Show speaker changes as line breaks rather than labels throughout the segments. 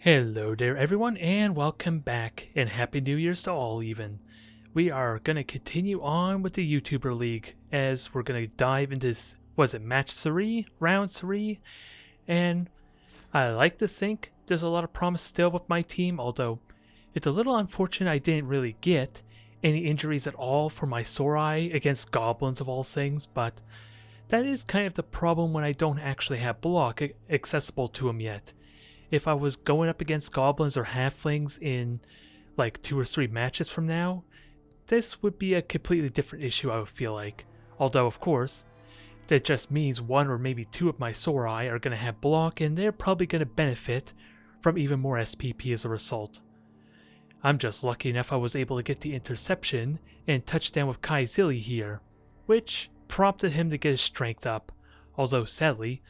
Hello there everyone and welcome back and Happy New Year's to all even. We are going to continue on with the YouTuber League as we're going to dive into this, was it match 3, round 3, and I like to think there's a lot of promise still with my team, although it's a little unfortunate I didn't really get any injuries at all for my Sorai against Goblins of all things, but that is kind of the problem when I don't actually have block accessible to him yet. If I was going up against goblins or halflings in like 2 or 3 matches from now, this would be a completely different issue, I would feel like. Although, of course, that just means 1 or maybe 2 of my Sorai are going to have block and they're probably going to benefit from even more SPP as a result. I'm just lucky enough I was able to get the interception and touchdown with Kai Zilli here, which prompted him to get his strength up, although sadly,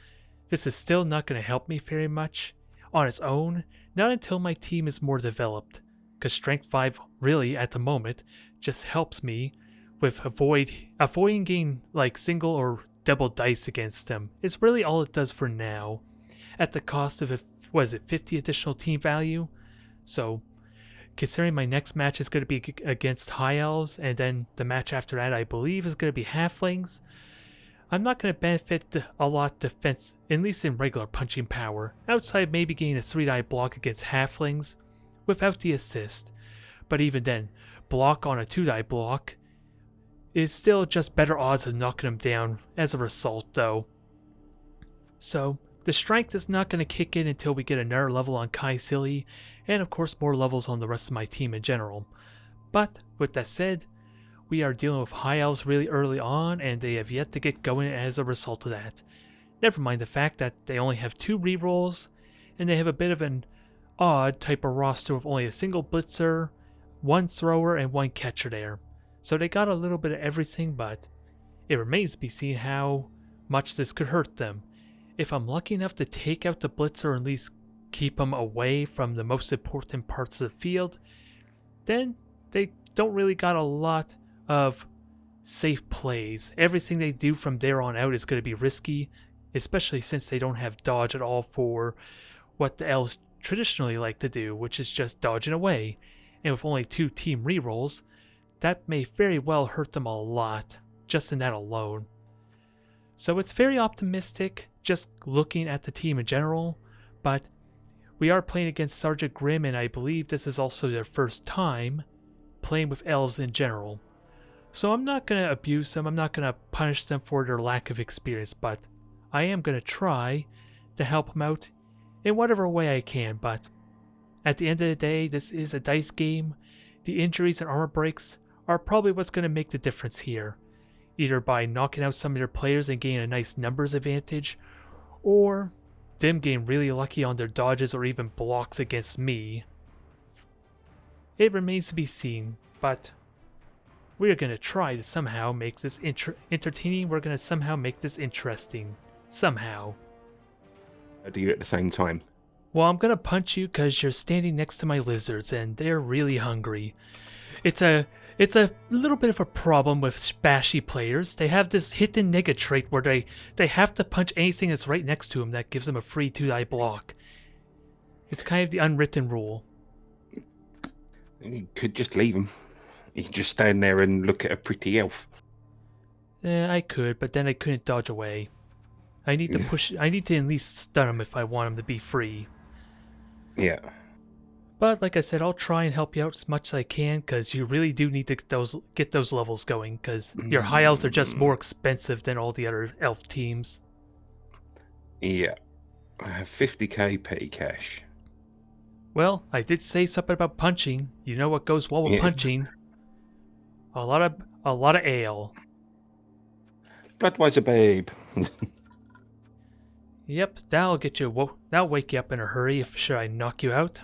this is still not going to help me very much on its own, not until my team is more developed, because Strength 5 really, at the moment, just helps me with avoiding getting like single or double dice against them. It's really all it does for now, at the cost of, 50 additional team value? So, considering my next match is going to be against High Elves, and then the match after that I believe is going to be Halflings, I'm not going to benefit a lot defense, at least in regular punching power, outside maybe getting a 3-die block against halflings without the assist. But even then, block on a 2-die block is still just better odds of knocking them down as a result though. So, the strength is not going to kick in until we get another level on Kai Silly, and of course more levels on the rest of my team in general. But, with that said, we are dealing with High Elves really early on, and they have yet to get going as a result of that. Never mind the fact that they only have 2 rerolls, and they have a bit of an odd type of roster with only a single blitzer, 1 thrower, and 1 catcher there. So they got a little bit of everything, but it remains to be seen how much this could hurt them. If I'm lucky enough to take out the blitzer or at least keep them away from the most important parts of the field, then they don't really got a lot of safe plays. Everything they do from there on out is going to be risky, especially since they don't have dodge at all for what the elves traditionally like to do, which is just dodging away. And with only 2 team rerolls, that may very well hurt them a lot, just in that alone. So it's very optimistic, just looking at the team in general, but we are playing against Sergeant Grimm, and I believe this is also their first time playing with elves in general. So I'm not going to abuse them, I'm not going to punish them for their lack of experience, but I am going to try to help them out in whatever way I can. But at the end of the day, this is a dice game. The injuries and armor breaks are probably what's going to make the difference here. Either by knocking out some of their players and gaining a nice numbers advantage, or them getting really lucky on their dodges or even blocks against me. It remains to be seen, but we're going to try to somehow make this entertaining. We're going to somehow make this interesting. Somehow.
Do you at the same time?
Well, I'm going to punch you because you're standing next to my lizards and they're really hungry. It's a little bit of a problem with spashy players. They have this hidden nega trait where they have to punch anything that's right next to them that gives them a free 2-die block. It's kind of the unwritten rule.
You could just leave them. You can just stand there and look at a pretty elf.
I could, but then I couldn't dodge away. I need to push. I need to at least stun him if I want him to be free.
Yeah.
But like I said, I'll try and help you out as much as I can, because you really do need to get those levels going, because your High Elves are just more expensive than all the other elf teams.
Yeah. I have 50k petty cash.
Well, I did say something about punching. You know what goes well with punching? A lot of ale.
Budweiser babe.
Yep, that'll get you. That'll wake you up in a hurry if should I knock you out.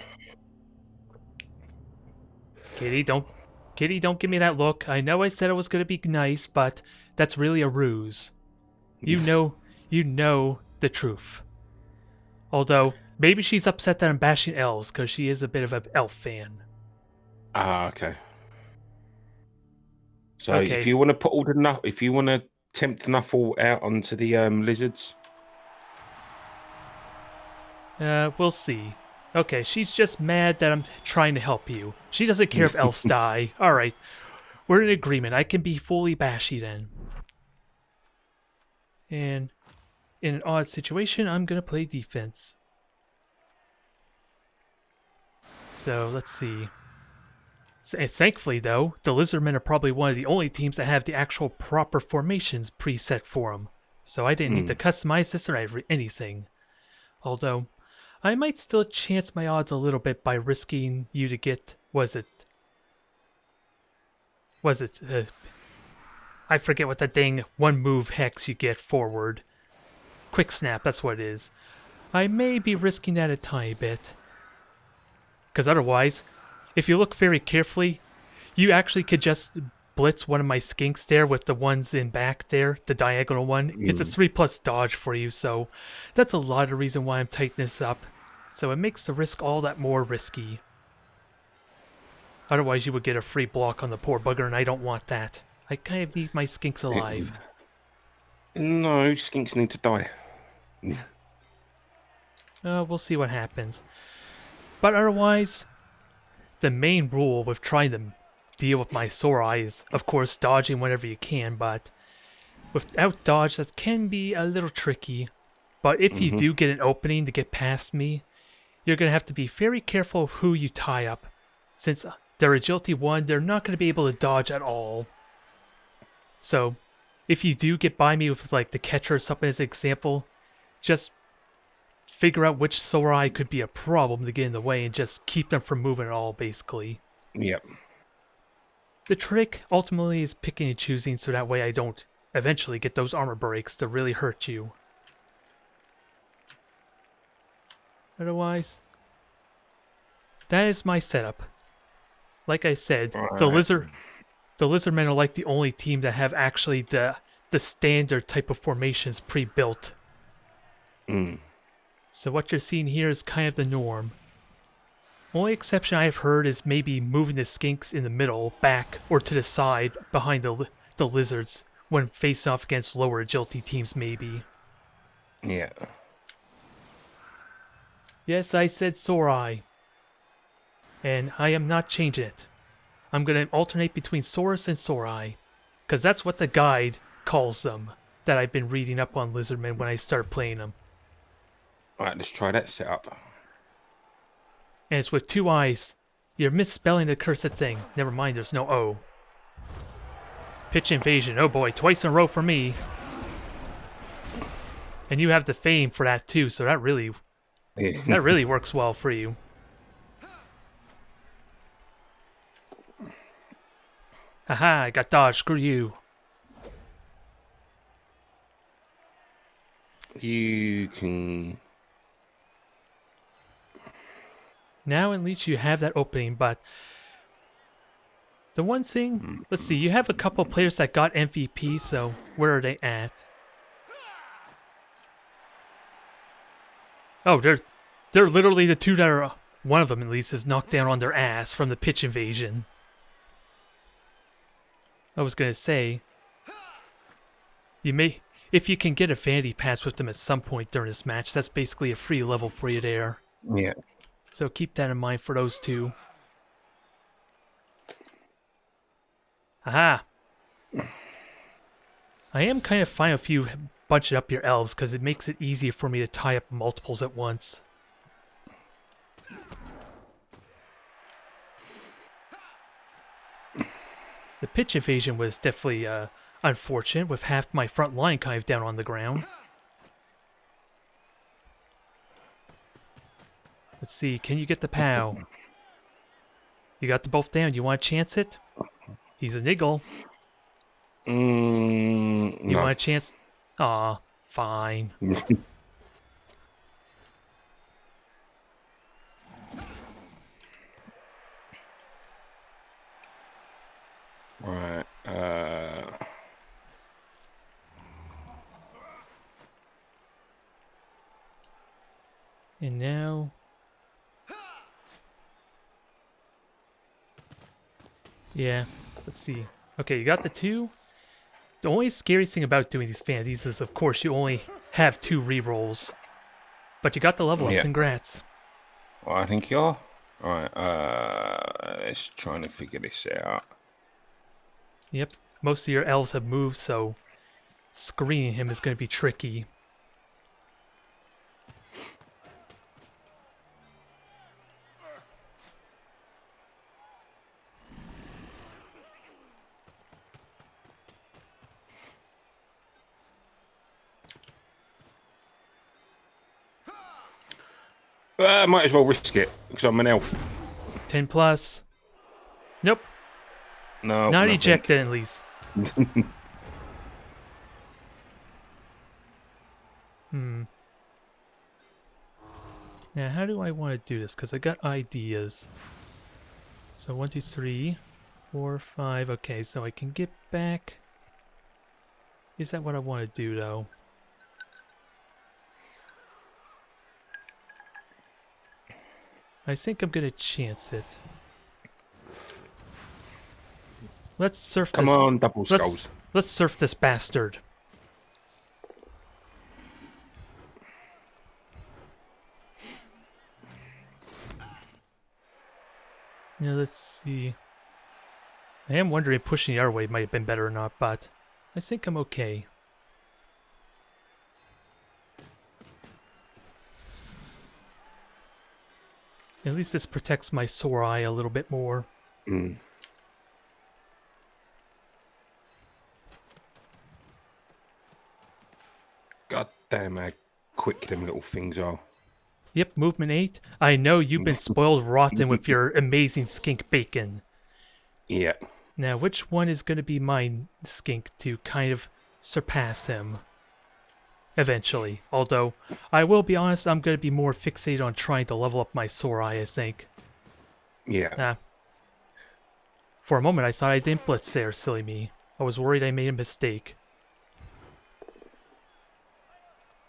Kitty, don't give me that look. I know I said I was gonna be nice, but that's really a ruse. You know the truth. Although maybe she's upset that I'm bashing elves because she is a bit of an elf fan.
Ah, okay. So if you want to put all the if you want to tempt Nuffle out onto the lizards,
We'll see. Okay, she's just mad that I'm trying to help you. She doesn't care if elves die. Alright, we're in agreement. I can be fully bashy then. And in an odd situation, I'm gonna play defense. So, let's see. Thankfully, though, the Lizardmen are probably one of the only teams that have the actual proper formations preset for them. So I didn't need to customize this or anything. Although, I might still chance my odds a little bit by risking you to get... I forget what the dang one move hex you get forward. Quick snap, that's what it is. I may be risking that a tiny bit. Because otherwise, if you look very carefully, you actually could just blitz one of my skinks there with the ones in back there, the diagonal one. It's a 3+ dodge for you, so that's a lot of the reason why I'm tightening this up. So it makes the risk all that more risky. Otherwise you would get a free block on the poor bugger, and I don't want that. I kind of need my skinks alive.
No, skinks need to die.
We'll see what happens. But otherwise, the main rule with trying to deal with my sore eye is, of course, dodging whenever you can, but without dodge, that can be a little tricky. But if you do get an opening to get past me, you're going to have to be very careful of who you tie up. Since they're agility 1, they're not going to be able to dodge at all. So, if you do get by me with like the catcher or something as an example, just figure out which sore eye could be a problem to get in the way and just keep them from moving at all, basically.
Yep.
The trick ultimately is picking and choosing so that way I don't eventually get those armor breaks to really hurt you. Otherwise, that is my setup. Like I said, the Lizardmen are like the only team that have actually the standard type of formations pre-built. So what you're seeing here is kind of the norm. Only exception I've heard is maybe moving the skinks in the middle, back, or to the side behind the lizards when facing off against lower agility teams, maybe.
Yeah.
Yes, I said sore eye. And I am not changing it. I'm going to alternate between Saurus and sore eye. Because that's what the guide calls them that I've been reading up on Lizardmen when I start playing them.
Alright, let's try that setup.
And it's with 2 eyes. You're misspelling the cursed thing. Never mind, there's no O. Pitch invasion. Oh boy, twice in a row for me. And you have the fame for that too, so that really works well for you. Haha, I got dodged. Screw you.
You can...
Now at least you have that opening, but the one thing, let's see, you have a couple players that got MVP, so where are they at? Oh, they're literally the two that are, one of them at least is knocked down on their ass from the pitch invasion. I was gonna say, you may, if you can get a vanity pass with them at some point during this match, that's basically a free level for you there.
Yeah.
So keep that in mind for those two. Aha! I am kind of fine if you bunch up your elves, because it makes it easier for me to tie up multiples at once. The pitch invasion was definitely unfortunate, with half my front line kind of down on the ground. Let's see, can you get the POW? You got the both down. You want to chance it? He's a niggle. You
no.
want a chance? Aw, fine.
Right.
And now... yeah, let's see. Okay, you got the 2. The only scary thing about doing these fantasies is, of course, you only have 2 rerolls. But you got the level up.
Yeah.
Congrats.
I think you are. All right. Let's try to figure this out.
Yep. Most of your elves have moved, so screening him is going to be tricky.
Might as well risk it because I'm an elf.
10 plus. Nope.
No,
Not
nothing.
ejected at least. Now, how do I want to do this? Because I got ideas. So 1, 2, 3, 4, 5. Okay, so I can get back. Is that what I want to do, though? I think I'm going to chance it. Let's surf
Come
this.
on, double skulls.
Let's surf this bastard. Yeah, let's see. I am wondering if pushing the other way might have been better or not, but I think I'm okay. At least this protects my sore eye a little bit more.
Mm. God damn how quick them little things are.
Yep, movement 8. I know you've been spoiled rotten with your amazing skink bacon.
Yeah.
Now, which one is going to be my skink to kind of surpass him? Eventually. Although, I will be honest, I'm going to be more fixated on trying to level up my sore eye, I think.
Yeah.
For a moment, I thought I didn't blitz there, silly me. I was worried I made a mistake.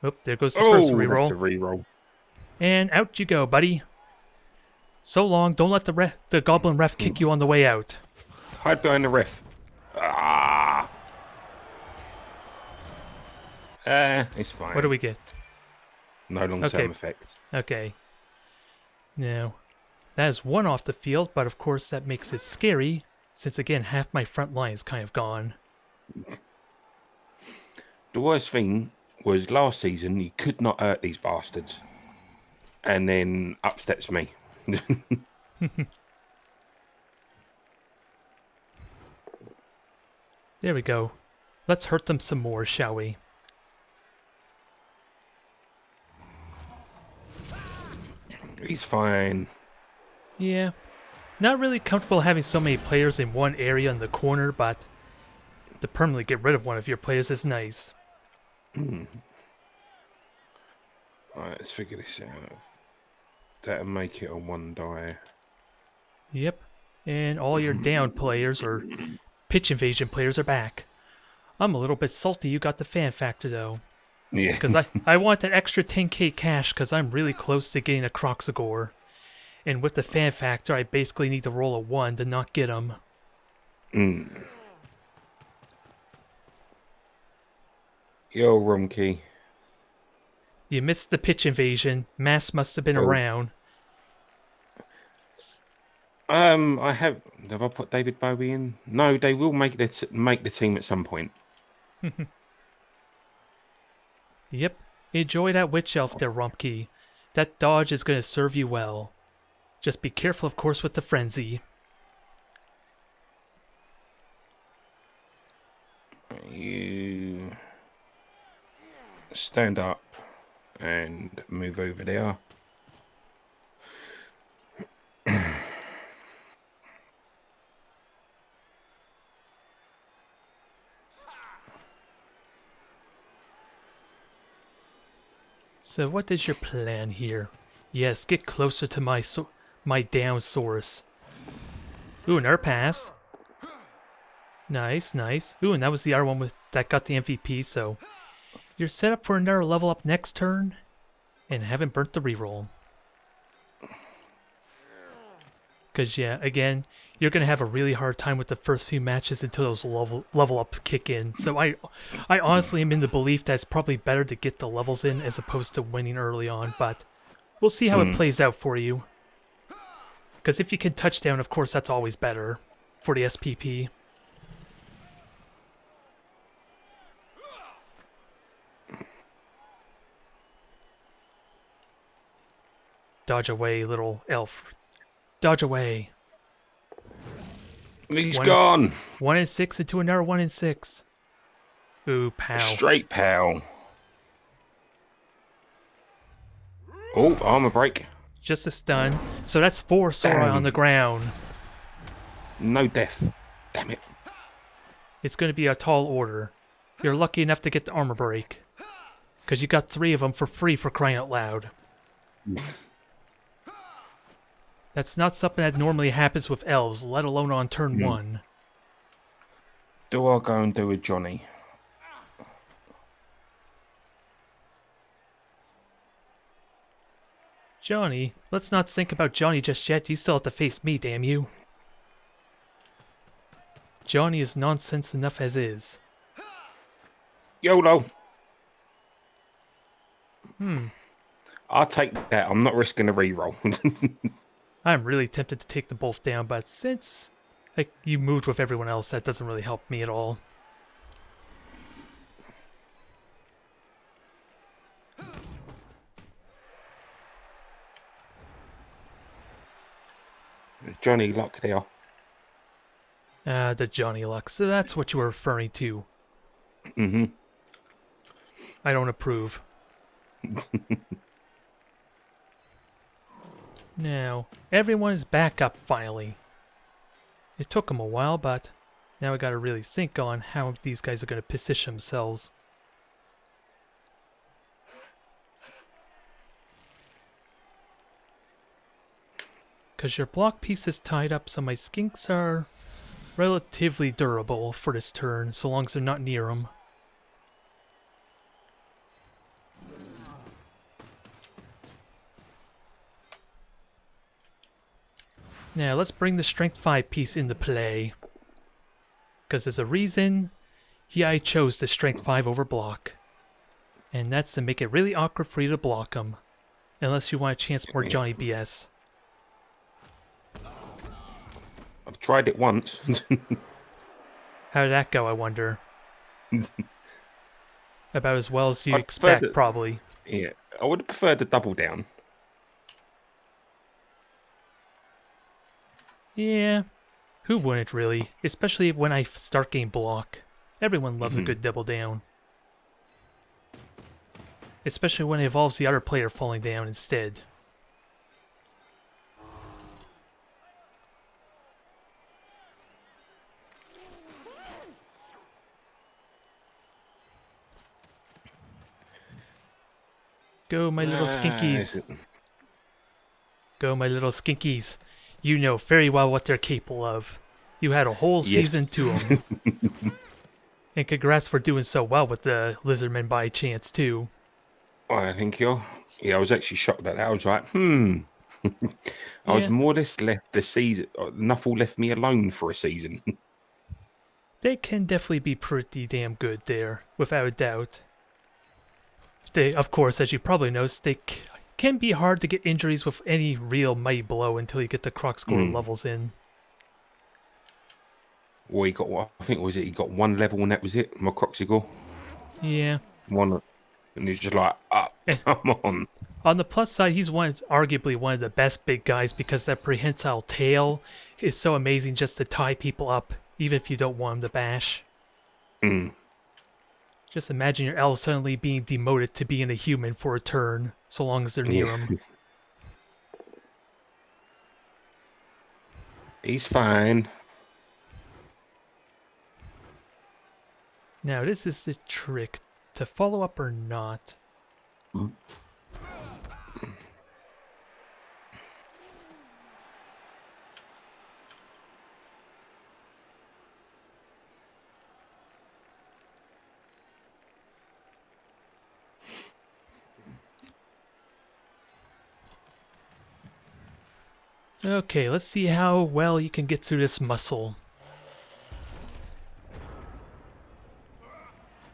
Oh, there goes the first reroll.
That's a reroll.
And out you go, buddy. So long, don't let the goblin ref kick you on the way out.
Hide behind the ref. Ah. It's fine.
What do we get?
No long-term effect.
Okay. Now, that is 1 off the field, but of course that makes it scary, since again, half my front line is kind of gone.
The worst thing was last season, you could not hurt these bastards. And then up steps me.
There we go. Let's hurt them some more, shall we?
He's fine.
Yeah. Not really comfortable having so many players in one area in the corner, but to permanently get rid of one of your players is nice.
Alright, let's figure this out. That'll make it on 1 die.
Yep. And all your down players or pitch invasion players are back. I'm a little bit salty you got the fan factor though.
Yeah.
Because I want that extra 10k cash because I'm really close to getting a Croxagore. And with the fan factor, I basically need to roll a 1 to not get him.
Yo, Rumkey.
You missed the pitch invasion. Mass must have been around.
Have I put David Bowie in? No, they will make the team at some point.
Yep. Enjoy that witch elf there, Rumpke. That dodge is going to serve you well. Just be careful, of course, with the frenzy.
You stand up and move over there.
So what is your plan here? Yes, get closer to my down source. Ooh, another pass. Nice, nice. Ooh, and that was the other one that got the MVP, so you're set up for another level up next turn and haven't burnt the reroll. Because, yeah, again, you're going to have a really hard time with the first few matches until those level ups kick in. So I honestly am in the belief that it's probably better to get the levels in as opposed to winning early on, but We'll see how it plays out for you. Because if you can touchdown, of course, that's always better for the SPP. Dodge away, little elf. Dodge away.
He's gone.
1 and 6 into another 1 and 6. Ooh, pow.
Straight pow. Oh, armor break.
Just a stun. So that's 4 Sora on the ground.
No death. Damn it.
It's going to be a tall order. You're lucky enough to get the armor break. Because you got 3 of them for free for crying out loud. That's not something that normally happens with elves, let alone on turn 1.
Do I go and do a Johnny?
Johnny? Let's not think about Johnny just yet. You still have to face me, damn you. Johnny is nonsense enough as is.
YOLO. I'll take that. I'm not risking a reroll.
I'm really tempted to take them both down, but since you moved with everyone else, that doesn't really help me at all.
Johnny luck there.
The Johnny luck. So that's what you were referring to.
Mm-hmm.
I don't approve. Now, everyone is back up finally. It took them a while, but now I gotta really think on how these guys are gonna position themselves. Because your block piece is tied up, so my skinks are relatively durable for this turn, so long as they're not near them. Now, let's bring the Strength 5 piece into play. Because there's a reason I chose the Strength 5 over block. And that's to make it really awkward for you to block them. Unless you want to chance more Johnny BS.
I've tried it once.
How did that go, I wonder? About as well as you expect, probably.
Yeah, I would have preferred a double down.
Yeah, who wouldn't really? Especially when I start game block. Everyone loves a good double down. Especially when it involves the other player falling down instead. Go, my little skinkies. Go, my little skinkies. You know very well what they're capable of. You had a whole season to them. And congrats for doing so well with the Lizardmen by chance, too.
I think you're... Yeah, I was actually shocked at that. I was like, I was more or less left the season... Nuffle left me alone for a season.
They can definitely be pretty damn good there, without a doubt. They, of course, as you probably noticed, they can be hard to get injuries with any real mighty blow until you get the croc score levels in.
Well, he got what? I think he got 1 level and that was it. My Croxigal.
Yeah.
1, and he's just like, come on.
On the plus side, he's arguably one of the best big guys because that prehensile tail is so amazing just to tie people up, even if you don't want him to bash. Just imagine your elf suddenly being demoted to being a human for a turn, so long as they're near him.
He's fine.
Now, this is the trick. To follow up or not. Okay, let's see how well you can get through this muscle.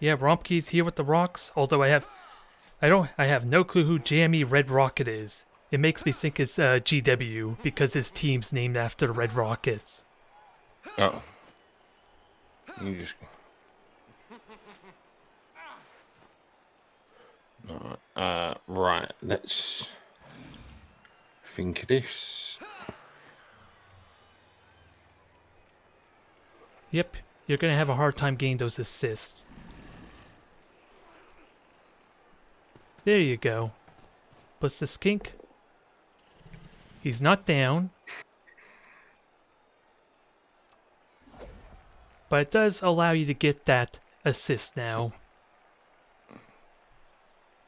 Yeah, Rompkey's here with the rocks, although I have no clue who Jammy Red Rocket is. It makes me think it's GW because his team's named after the Red Rockets.
Oh. You just... right, let's think of this.
Yep, you're going to have a hard time getting those assists. There you go. Plus the skink. He's not down. But it does allow you to get that assist now.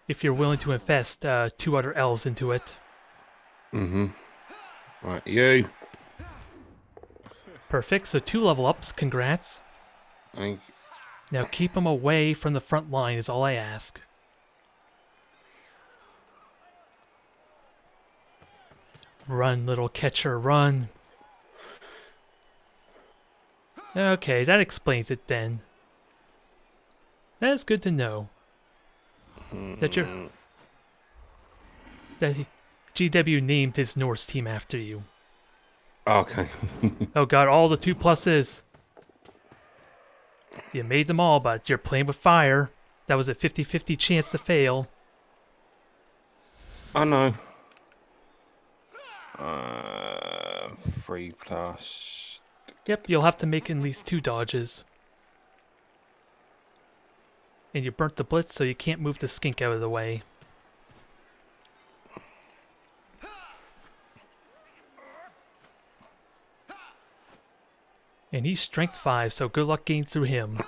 If you're willing to invest 2 other elves into it.
Mm-hmm. Right, you.
Perfect, so 2 level ups, congrats. Now keep them away from the front line is all I ask. Run, little catcher, run. Okay, that explains it then. That is good to know. That GW named his Norse team after you.
Okay.
Oh god, all the 2+s. You made them all, but you're playing with fire. That was a 50-50 chance to fail.
I know. 3+.
Yep, you'll have to make at least 2 dodges. And you burnt the blitz, so you can't move the skink out of the way. And he's strength 5, so good luck getting through him.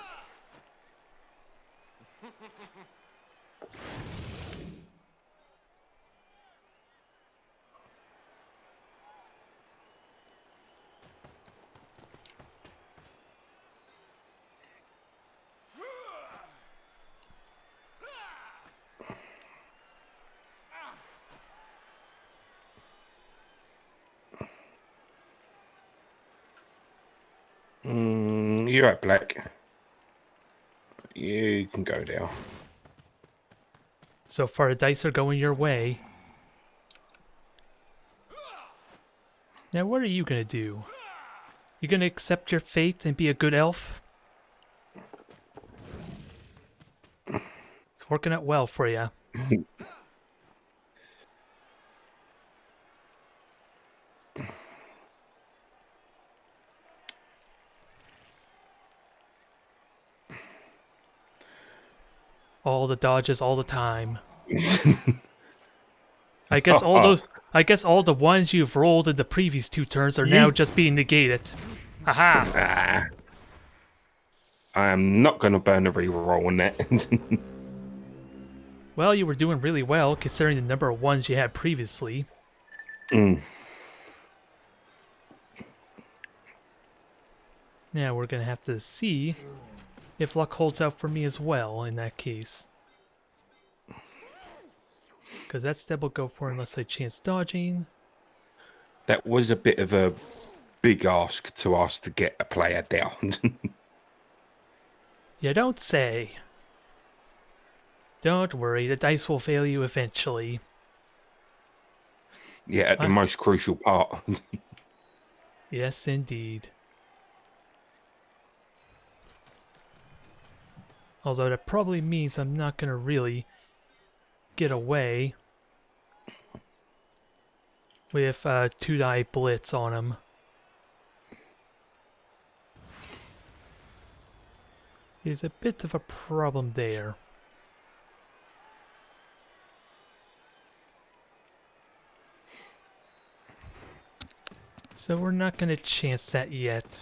You're right, Black. You can go now.
So far, the dice are going your way. Now, what are you gonna do? You gonna accept your fate and be a good elf? It's working out well for you. All the dodges all the time. I guess all the ones you've rolled in the previous 2 turns are now just being negated. Haha.
I am not going to burn a reroll on that.
Well, you were doing really well considering the number of ones you had previously. Now we're gonna have to see if luck holds out for me as well in that case. Because that step will go for unless I chance dodging.
That was a bit of a big ask to get a player down.
You don't say. Don't worry, the dice will fail you eventually.
Yeah, at the most crucial part.
Yes, indeed. Although that probably means I'm not going to really get away with 2-die blitz on him. There's a bit of a problem there. So we're not going to chance that yet.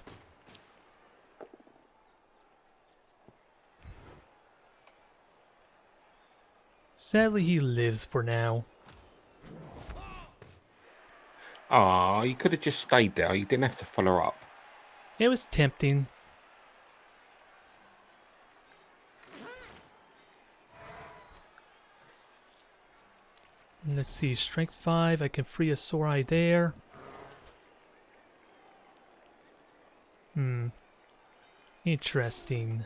Sadly, he lives for now.
Ah, you could have just stayed there. You didn't have to follow up.
It was tempting. Let's see, strength 5, I can free a sore eye there. Interesting.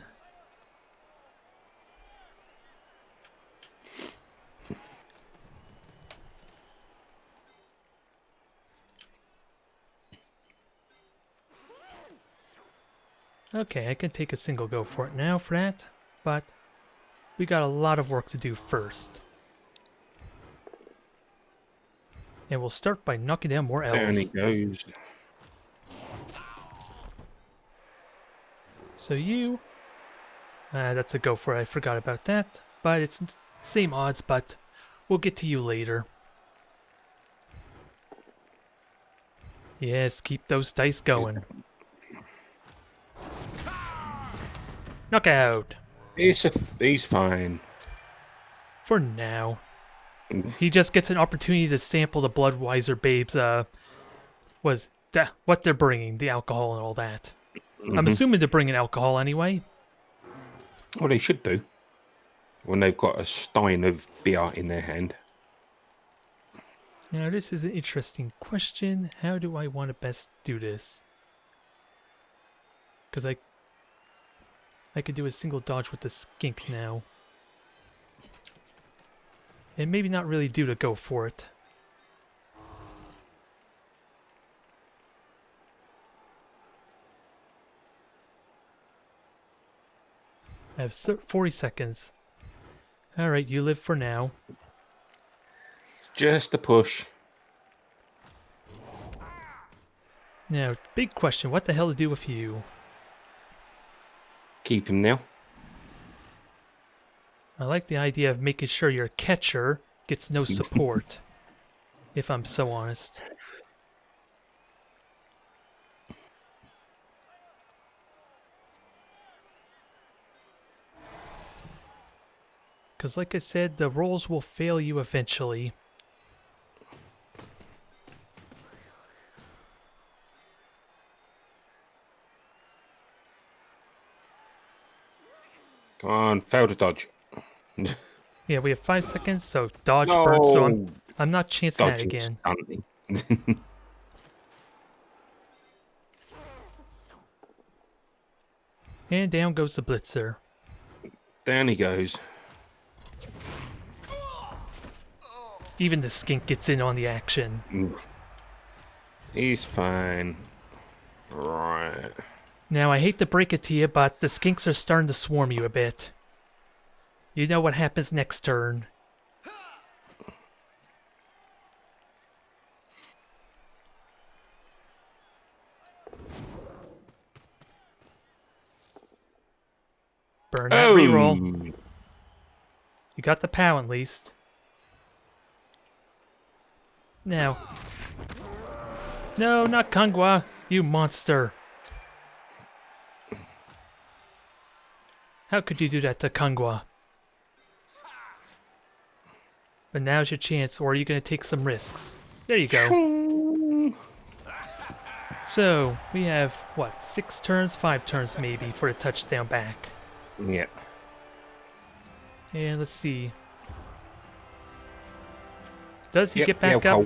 Okay, I can take a single go for it now for that, but we got a lot of work to do first. And we'll start by knocking down more
Down he
elves.
goes.
So you... that's a go for it, I forgot about that. But it's same odds, but we'll get to you later. Yes, keep those dice going. Knockout!
He's fine.
For now. He just gets an opportunity to sample the Bloodweiser babes, what they're bringing, the alcohol and all that. I'm assuming they're bringing alcohol anyway.
Well, they should do. When they've got a stein of beer in their hand.
Now, this is an interesting question. How do I want to best do this? Because I could do a single dodge with the skink now. And maybe not really do to go for it. I have 40 seconds. Alright, you live for now.
Just a push.
Now, big question. What the hell to do with you?
Keep him now.
I like the idea of making sure your catcher gets no support. If I'm so honest. Because like I said, the rolls will fail you eventually.
Come on, fail to dodge.
Yeah, we have 5 seconds, so dodge burn, so
No.
I'm not chancing that
Dodging
again.
stunning.
And down goes the blitzer.
Down he goes.
Even the skink gets in on the action.
He's fine. Right.
Now, I hate to break it to you, but the skinks are starting to swarm you a bit. You know what happens next turn. Burn that reroll. You got the POW at least. Now. No, not Kangwa, you monster. How could you do that to Kangwa? But now's your chance, or are you going to take some risks? There you go. So, we have, what, 6 turns? 5 turns maybe for a touchdown back.
Yeah.
And let's see. Does he get back up?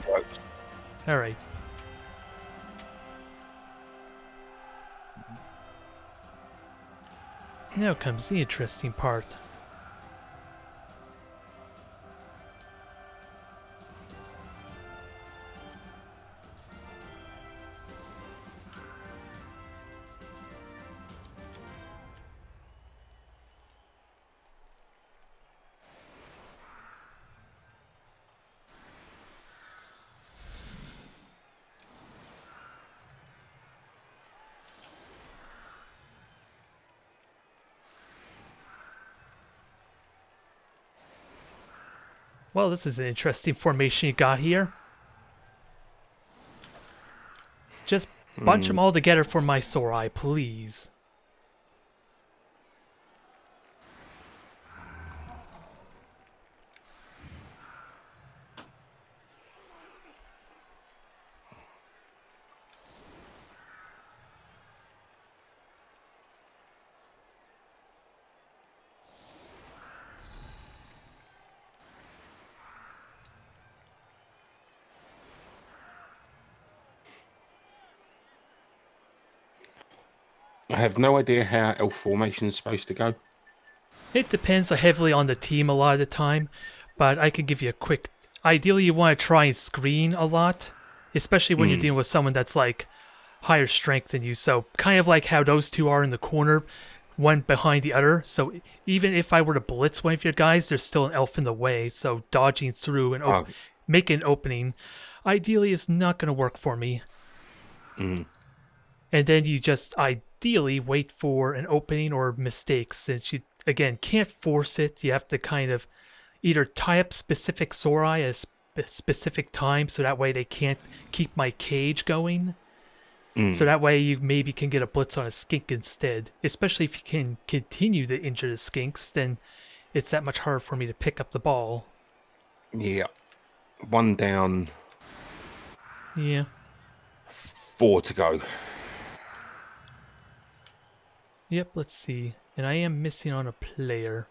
Alright. Now comes the interesting part. Well, this is an interesting formation you got here. Just bunch them all together for my sore eye, please.
I have no idea how elf formation is supposed to go.
It depends heavily on the team a lot of the time, but I could give you a quick... Ideally, you want to try and screen a lot, especially when you're dealing with someone that's like higher strength than you. So kind of like how those two are in the corner, one behind the other. So even if I were to blitz one of your guys, there's still an elf in the way. So dodging through and making an opening, ideally, is not going to work for me.
Mm.
And then you just ideally wait for an opening or mistakes, since you, again, can't force it. You have to kind of either tie up specific Sorai at a specific time, so that way they can't keep my cage going. So that way you maybe can get a blitz on a skink instead. Especially if you can continue to injure the skinks, then it's that much harder for me to pick up the ball.
Yeah. 1 down.
Yeah.
4 to go.
Yep, let's see. And I am missing on a player.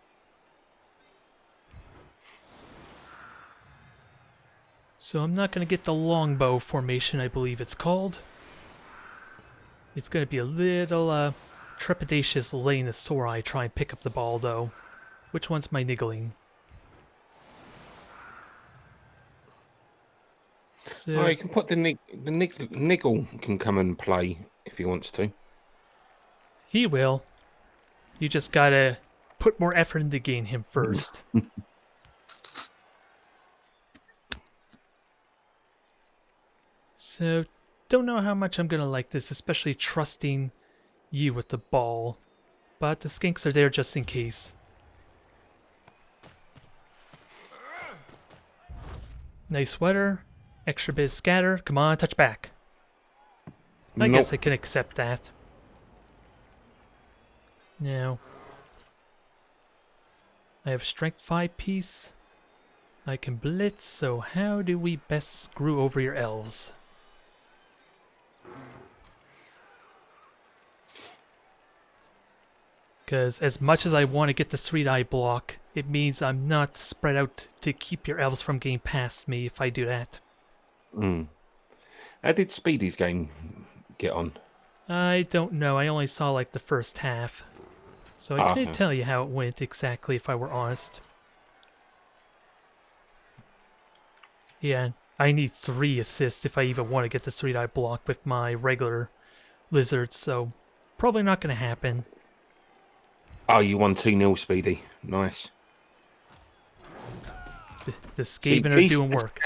So I'm not going to get the longbow formation, I believe it's called. It's going to be a little trepidatious letting the Sorai try and pick up the ball, though. Which one's my niggling? So,
You can put the niggle can come and play if he wants to.
he will. You just gotta put more effort into gain him first. So, don't know how much I'm gonna like this, especially trusting you with the ball. But the skinks are there just in case. Nice sweater. Extra bit of scatter. Come on, touch back. I guess I can accept that. Now, I have strength 5 piece. I can blitz, so how do we best screw over your elves? Because as much as I want to get the 3-die block, it means I'm not spread out to keep your elves from getting past me if I do that.
How did Speedy's game get on?
I don't know. I only saw like the first half. So I couldn't tell you how it went exactly if I were honest. Yeah, I need 3 assists if I even want to get the 3-die block with my regular lizards, so probably not going to happen.
Oh, you won 2-0, Speedy. Nice.
The Skaven are doing work.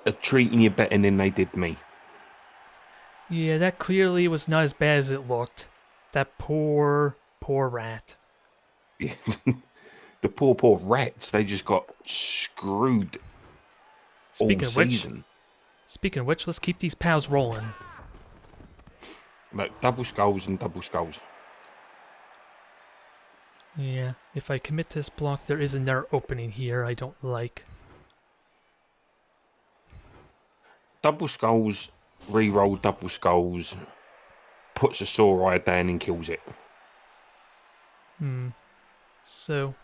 Are treating you better than they did me.
Yeah, that clearly was not as bad as it looked. That poor rat.
The poor rats, they just got screwed all season.
Speaking of which, let's keep these pals rolling.
Like double skulls and double skulls.
Yeah, if I commit to this block, there is another opening here I don't like.
Double skulls, re-roll double skulls, puts a Sorai down and kills it.
So,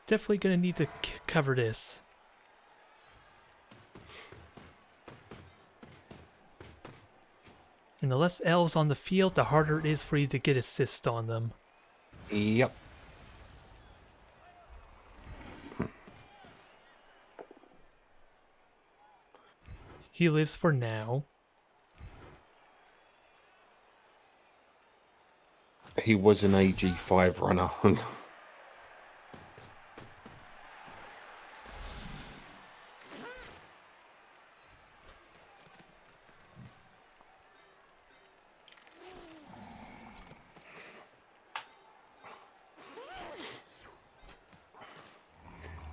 definitely gonna need to cover this. And the less elves on the field, the harder it is for you to get assist on them.
Yep.
He lives for now.
He was an AG5 runner.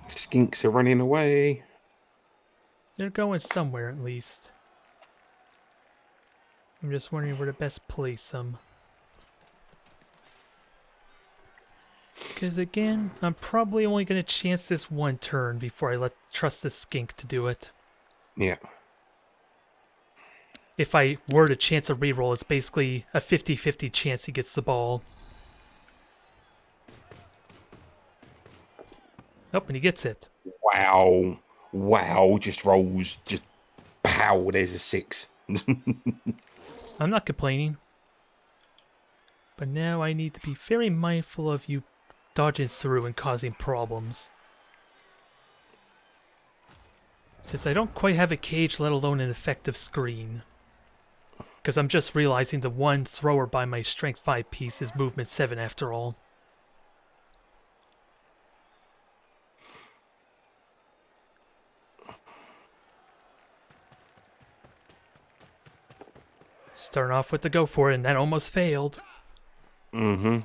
Skinks are running away.
They're going somewhere at least. I'm just wondering where to best place them. Because again, I'm probably only going to chance this one turn before I trust the skink to do it.
Yeah.
If I were to chance a reroll, it's basically a 50-50 chance he gets the ball. Oh, and he gets it.
Wow. Wow. Just rolls. Just pow. There's a 6.
I'm not complaining. But now I need to be very mindful of you dodging through and causing problems. Since I don't quite have a cage, let alone an effective screen. Because I'm just realizing the one thrower by my strength 5 piece is movement 7 after all. Starting off with the go for it, and that almost failed.
Mm-hmm.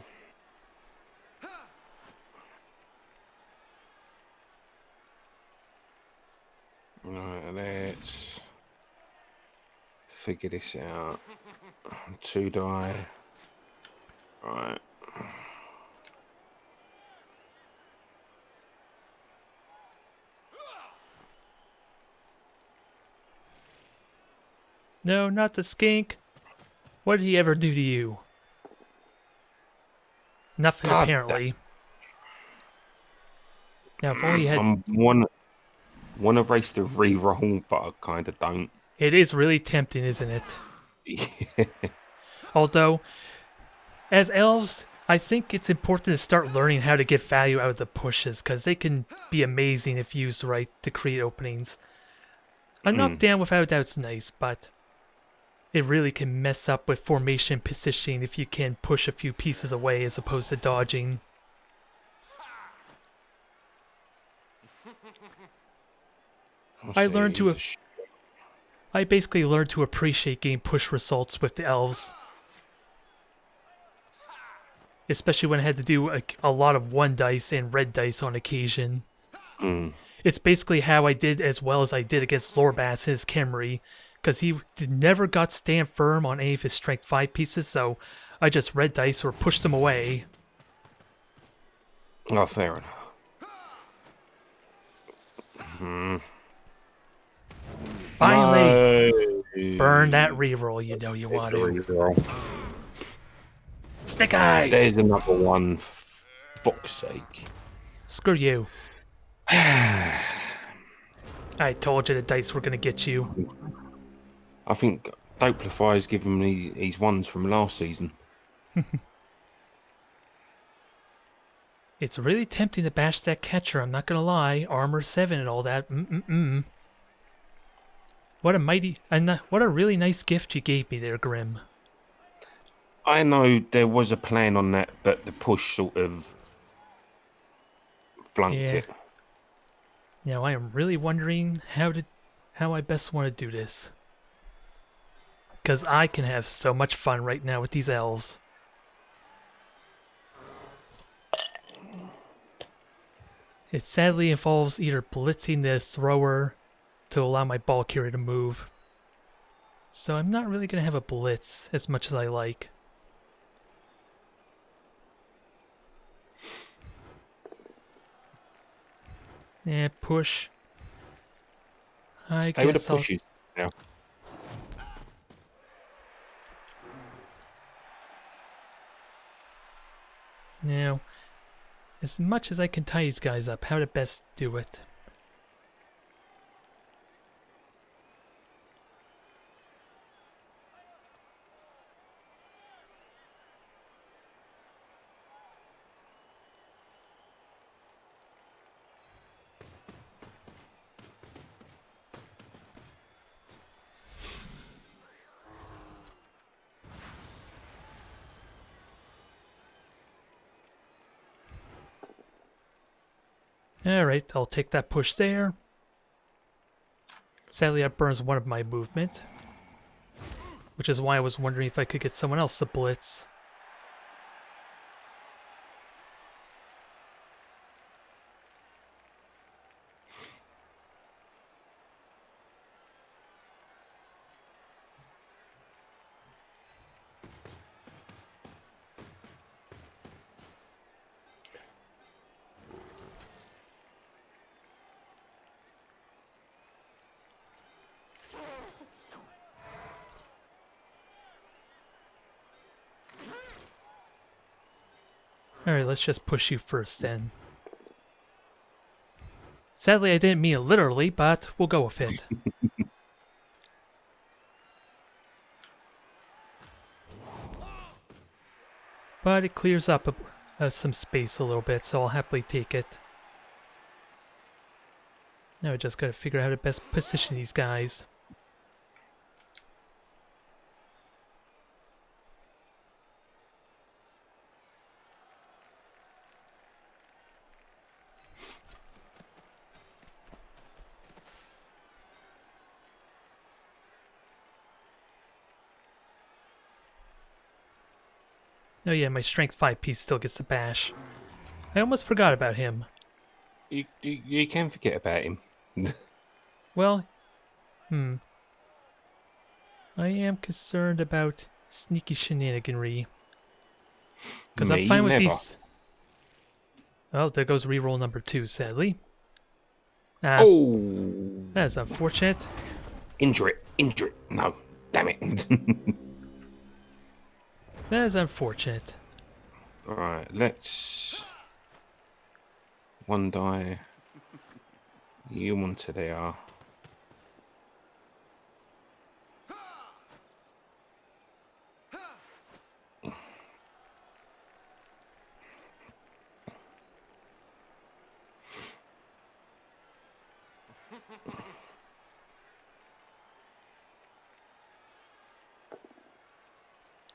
Right, let's figure this out. 2 die. Right.
No, not the skink. What did he ever do to you? Nothing,
God,
apparently. Now, if only he had...
I'm one to race the re-roll, but I kind of don't.
It is really tempting, isn't it?
Yeah.
Although, as elves, I think it's important to start learning how to get value out of the pushes, because they can be amazing if used right to create openings. A knockdown without a doubt's nice, but it really can mess up with formation positioning if you can push a few pieces away as opposed to dodging. I basically learned to appreciate getting push results with the elves. Especially when I had to do a lot of 1 dice and red dice on occasion. It's basically how I did as well as I did against Lorbass and his Khemri, because he never got stand firm on any of his strength 5 pieces, so I just red dice or pushed them away.
Oh, fair enough.
Finally!
No.
Burn that reroll, you know you want to. Stick eyes!
There's another one, for fuck's sake.
Screw you. I told you the dice were going to get you.
I think Doplify's given me these ones from last season.
It's really tempting to bash that catcher, I'm not going to lie. Armor 7 and all that. What a really nice gift you gave me there, Grim.
I know there was a plan on that, but the push sort of flunked it.
Now I am really wondering how I best want to do this. Because I can have so much fun right now with these elves. It sadly involves either blitzing the thrower to allow my ball carrier to move. So I'm not really going to have a blitz as much as I like. Yeah, push.
Stay with the pushes now.
Now, as much as I can tie these guys up, how to best do it. Alright, I'll take that push there. Sadly, that burns one of my movement. Which is why I was wondering if I could get someone else to blitz. Alright, let's just push you first then. Sadly, I didn't mean it literally, but we'll go with it. But it clears up some space a little bit, so I'll happily take it. Now I just gotta figure out how to best position these guys. Oh yeah, my strength 5 piece still gets the bash. I almost forgot about him.
You can forget about him.
Well, I am concerned about sneaky shenaniganry. Because I'm
Me,
fine with
never.
these... Oh, there goes reroll number 2, sadly. Ah,
Oh!
that is unfortunate.
Injure it. Injure it. No. Damn it.
That is unfortunate.
Alright, let's... One die. You wanted there.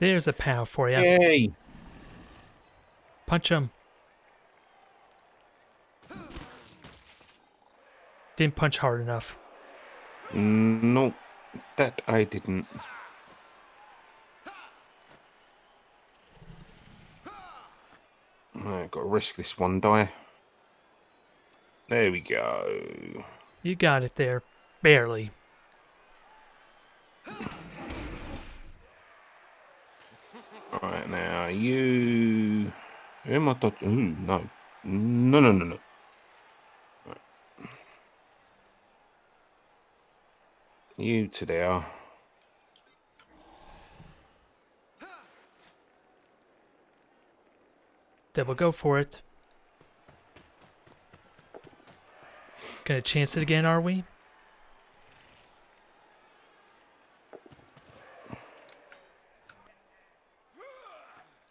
There's a pow for ya.
Yay!
Punch him. Didn't punch hard enough.
No, that I didn't. I've got to risk this one die. There we go.
You got it there. Barely.
Alright, now you... Who am I dodging? Ooh, no. No. Right. You to there.
Devil, go for it. Gonna chance it again, are we?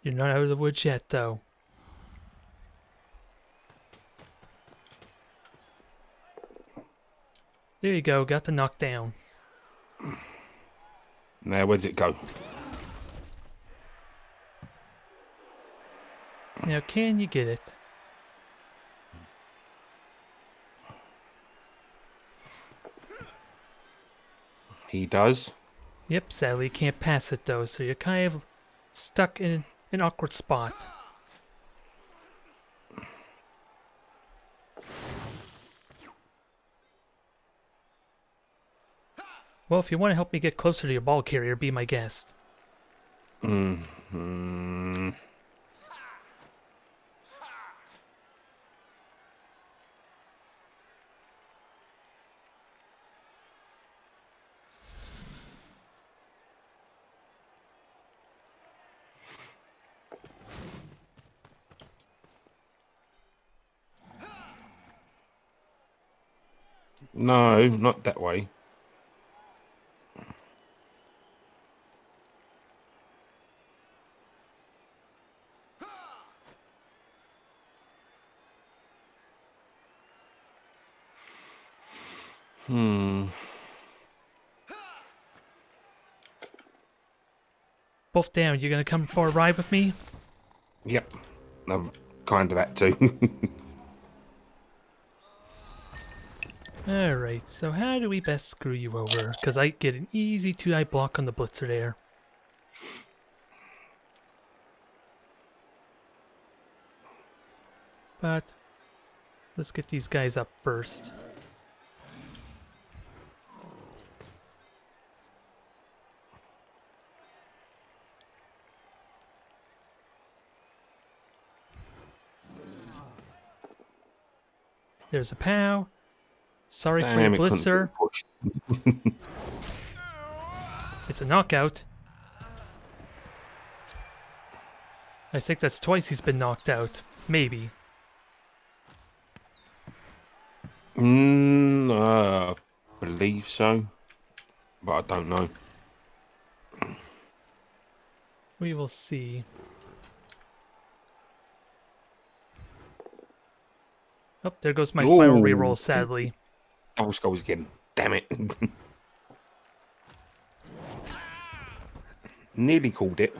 You're not out of the woods yet, though. There you go, got the knockdown.
Now, where does it go?
Now, can you get it?
He does.
Yep, sadly you can't pass it though, so you're kind of stuck in an awkward spot. Well, if you want to help me get closer to your ball carrier, be my guest.
Mm-hmm. No, not that way.
Both down, you gonna come for a ride with me?
Yep. I've kind of had to.
Alright, so how do we best screw you over? Because I get an easy 2-die block on the blitzer there. But let's get these guys up first. There's a pow. Sorry for your
Damn, it couldn't
blitzer.
get pushed.
It's a knockout. I think that's twice he's been knocked out. Maybe.
Believe so, but I don't know.
We will see. Oh, there goes my final reroll,
Ooh,
sadly.
double skulls again. Damn it. Nearly called it.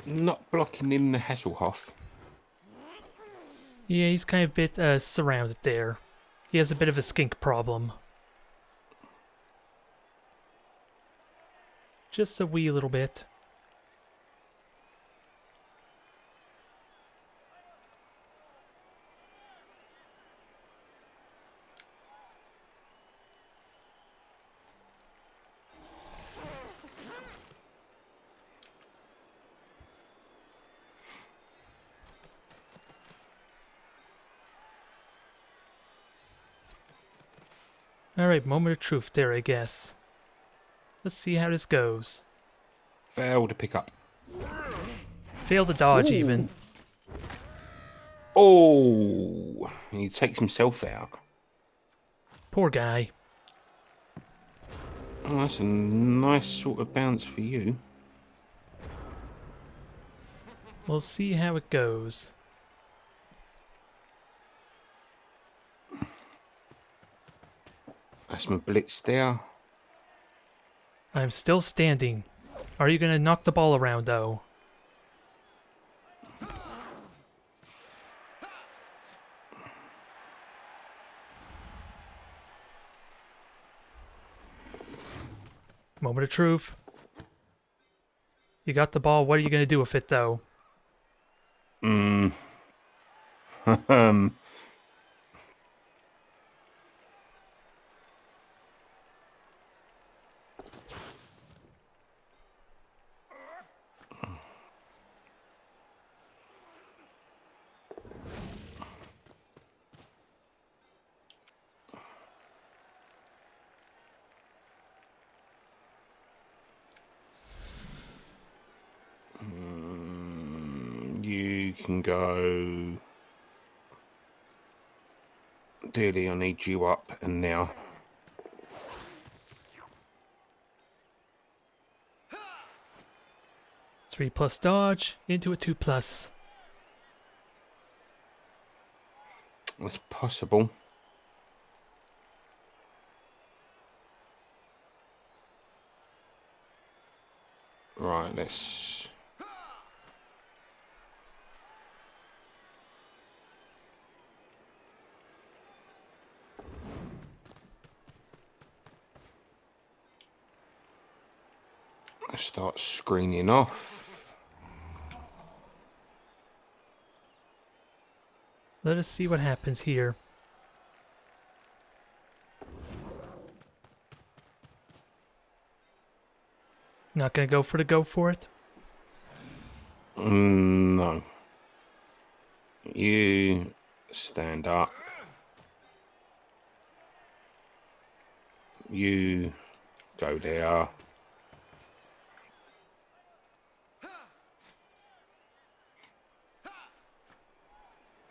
Not blocking in the Hasselhoff.
Yeah, he's kind of a bit surrounded there. He has a bit of a skink problem. Just a wee little bit. Alright, moment of truth there, I guess. Let's see how this goes.
Fail to pick up.
Fail to dodge,
Ooh.
even.
Oh, he takes himself out.
Poor guy.
Oh, that's a nice sort of bounce for you.
We'll see how it goes.
That's my blitz there.
I'm still standing. Are you gonna knock the ball around, though? Moment of truth. You got the ball. What are you gonna do with it, though?
Um, you can go. Dearly, I need you up and now.
Three plus dodge into a 2+.
That's possible. Right, let's. Start screening off.
Let us see what happens here. Not gonna go for it?
No. You stand up. You go there.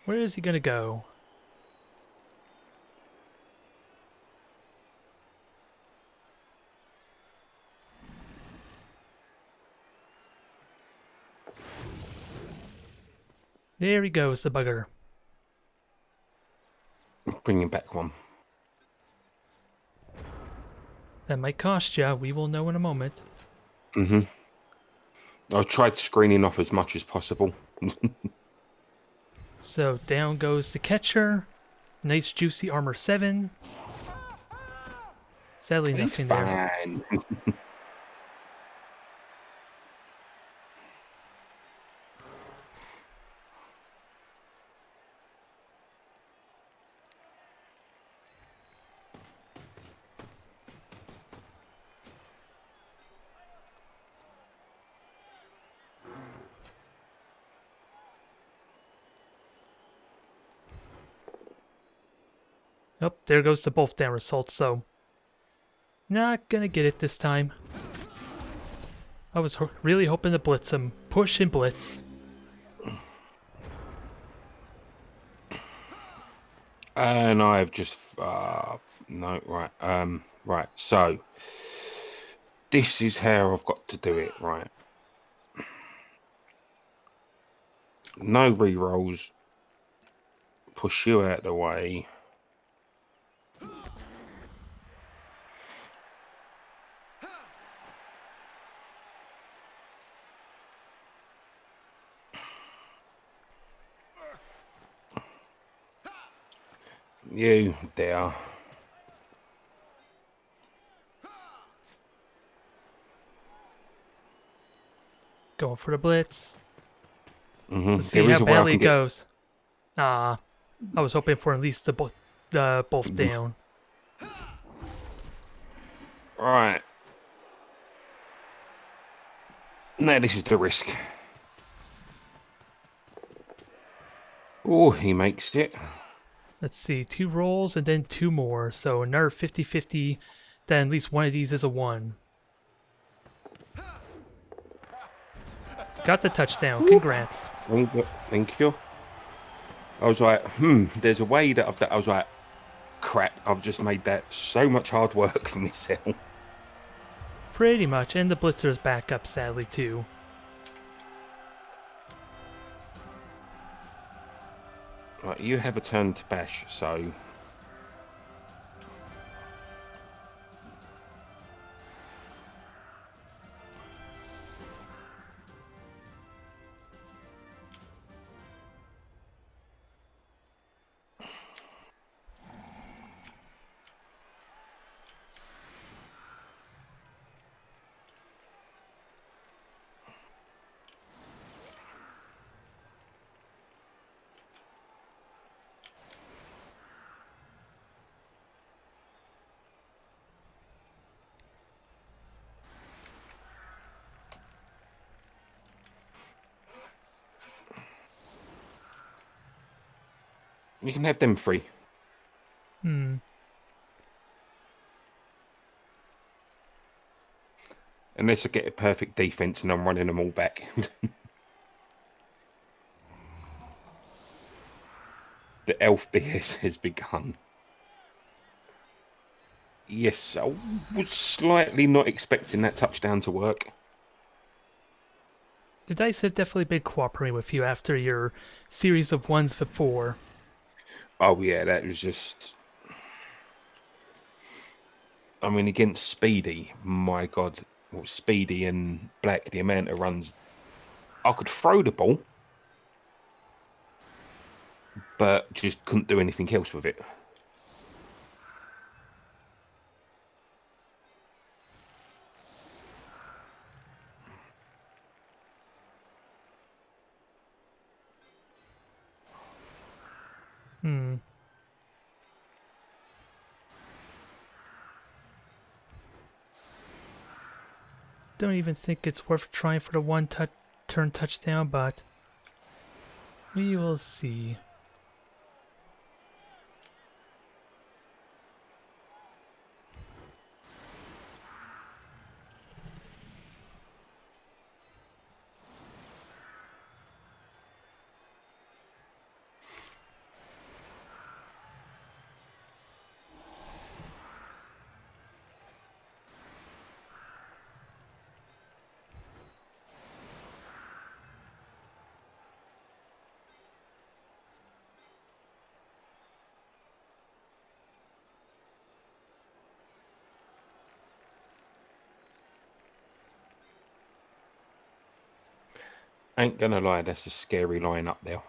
Where is he gonna go? There he goes, the bugger.
Bring him back one.
That might cost ya. We will know in a moment.
I've tried screening off as much as possible.
So down goes the catcher. Nice juicy armor 7. Sadly,
He's
nothing there.
fine.
Oh, there goes the both down results, so not gonna get it this time. I was really hoping to blitz him. Push and blitz.
And I've just no, right. Right. So this is how I've got to do it, right? No re-rolls. Push you out of the way. You there.
Going for the blitz. Let's see
There
how
is a way I
badly
can
it
get.
goes. I was hoping for at least both down.
Right. Now this is the risk. Oh, he makes it.
Let's see, 2 rolls and then 2 more. So another 50-50. Then at least one of these is a 1. Got the touchdown. Congrats.
Thank you. I was like, there's a way that I was like, crap, I've just made that so much hard work for myself.
Pretty much. And the blitzer's back up, sadly, too.
Right, you have a turn to bash, so... You can have them free. Unless I get a perfect defense and I'm running them all back. The elf BS has begun. Yes, I was slightly not expecting that touchdown to work.
The dice have definitely been cooperating with you after your series of 1s before.
Oh yeah, that was just... I mean, against Speedy, my God. Well, Speedy and Black, the amount of runs... I could throw the ball, but just couldn't do anything else with it.
Don't even think it's worth trying for the turn touchdown, but we will see.
Ain't gonna lie, that's a scary line up there.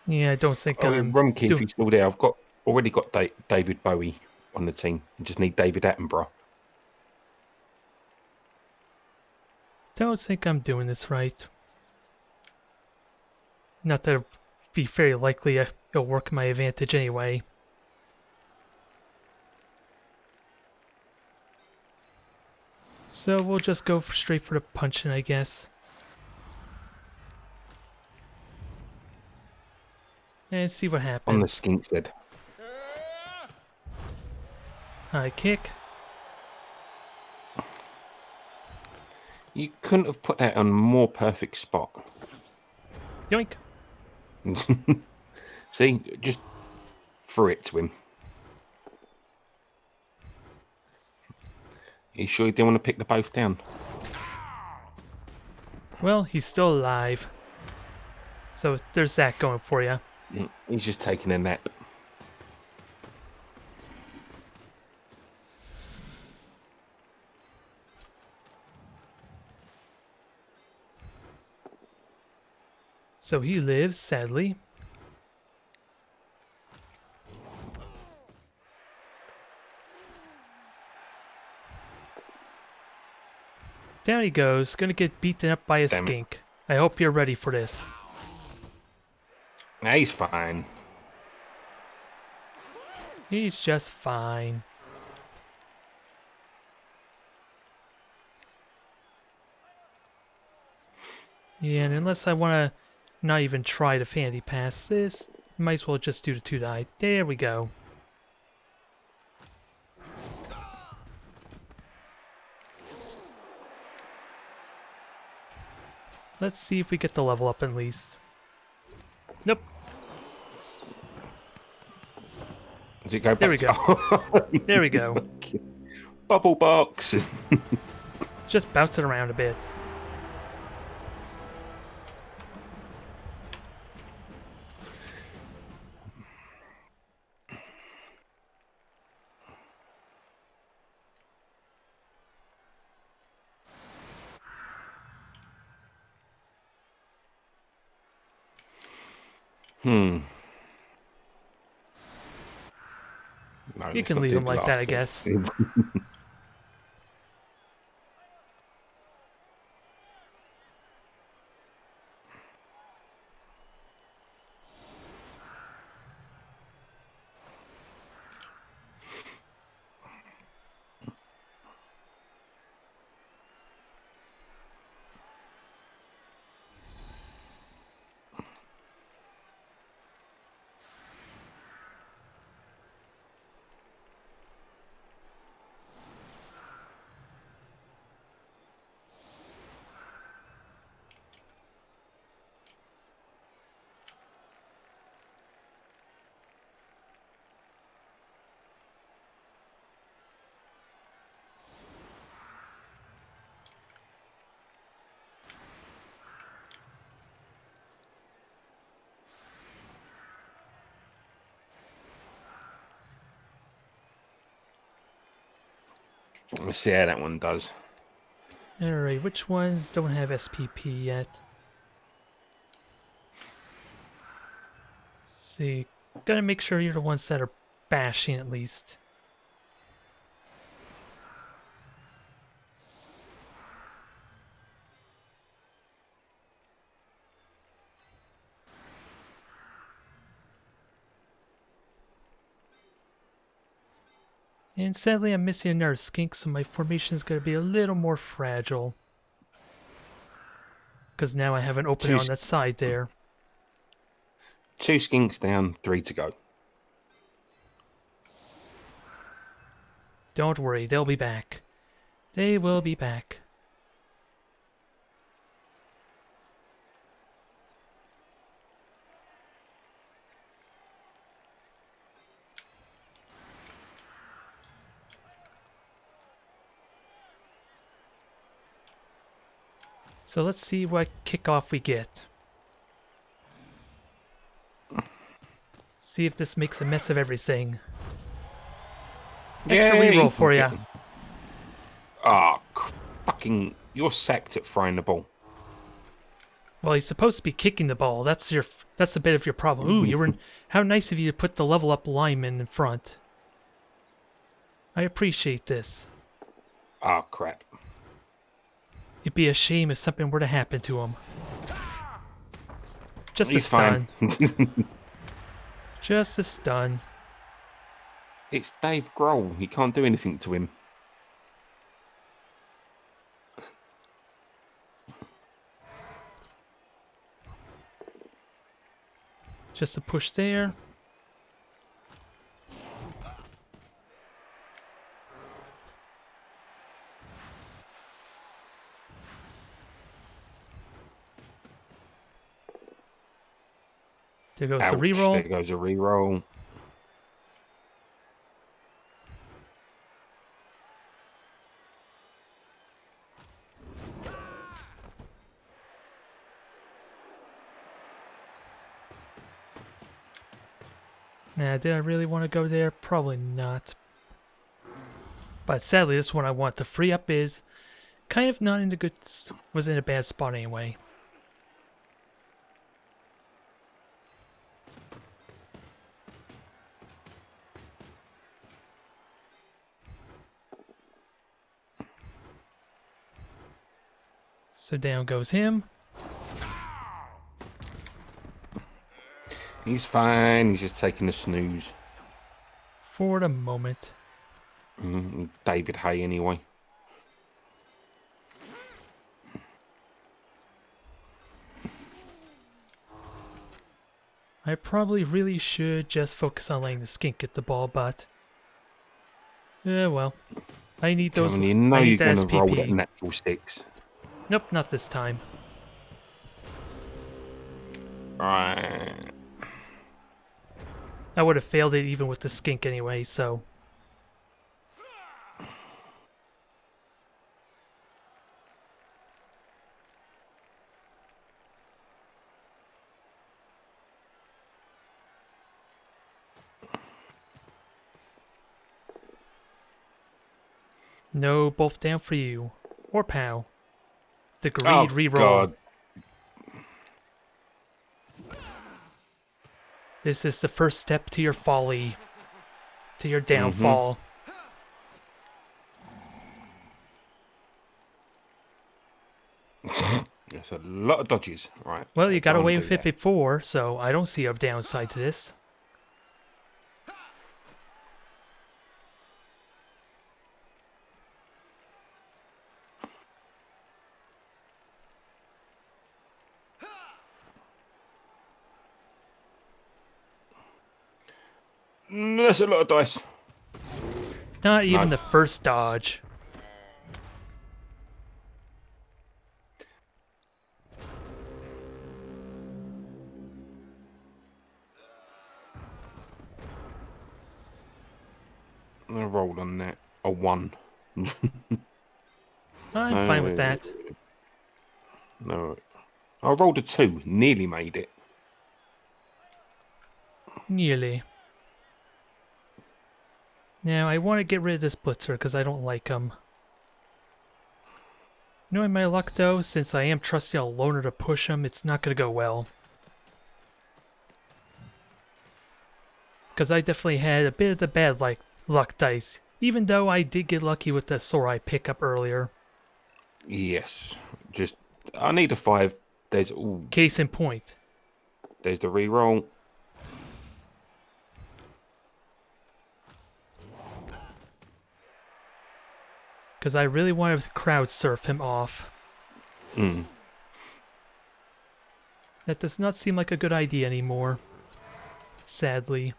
Yeah, I don't think
Oh,
I'm
Rumke, if he's still there, I've already got David Bowie on the team. I just need David Attenborough.
don't think I'm doing this right. Not that it'll be very likely it'll work in my advantage anyway. So we'll just go straight for the punching, I guess. And see what happens.
On the skink's head.
High kick.
You couldn't have put that on a more perfect spot.
Yoink.
See, just threw it to him. You sure you didn't want to pick the both down?
Well, he's still alive. So there's that going for you.
He's just taking a nap.
So he lives, sadly. Down he goes, gonna get beaten up by a
Damn it.
skink. I hope you're ready for this.
Nah, he's fine.
He's just fine. Yeah, and unless I want to not even try to fancy pass this, might as well just do the 2-die. There we go. Let's see if we get the level up at least. Nope.
Does it go back?
There we go. There we go.
Bubble box.
Just bounce it around a bit.
No,
You can leave him like that, I guess.
Let's see how that one does.
Alright, which ones don't have SPP yet? Let's see. Gotta make sure you're the ones that are bashing at least. And sadly, I'm missing another skink, so my formation is going to be a little more fragile. Because now I have an opening on that side there.
2 skinks down, 3 to go.
Don't worry, they'll be back. They will be back. So let's see what kickoff we get. See if this makes a mess of everything. Extra reroll for you.
Ah, fucking! You're sacked at throwing the ball.
Well, he's supposed to be kicking the ball. That's a bit of your problem. Ooh, you were. How nice of you to put the level up lineman in front. I appreciate this.
Ah, crap.
It'd be a shame if something were to happen to him. Just
He's
a stun.
fine.
Just a stun.
It's Dave Grohl. He can't do anything to him.
Just a push there. There goes the reroll.
There goes a reroll.
Nah, did I really want to go there? Probably not. But sadly, this one I want to free up is kind of not in a good... was in a bad spot anyway. So down goes him.
He's fine. He's just taking a snooze.
For the moment.
David Hay, anyway.
I probably really should just focus on letting the skink get the ball, but... well. I need those...
You know
I
you're
need the
going to roll that
SPP.
natural sticks.
Nope, not this time.
Right.
I would have failed it even with the skink anyway, so... No, both down for you. Or pow. The greed reroll.
God.
This is the first step to your folly. To your downfall.
There's a lot of dodges. Right.
Well,
so
you got
don't
away
do
with it
that.
before, so I don't see a downside to this.
That's a lot of dice.
Not even the first dodge.
I'm going to roll on that. A 1.
I'm fine with that.
No. I rolled a 2. Nearly made it.
Nearly. Now, I want to get rid of this blitzer because I don't like him. Knowing my luck though, since I am trusting a loner to push him, it's not going to go well. Because I definitely had a bit of the bad luck dice, even though I did get lucky with the Sorai pickup earlier.
Yes. Just, I need a 5. There's, ooh,
Case in point.
there's the reroll.
Because I really wanted to crowd surf him off. That does not seem like a good idea anymore. Sadly.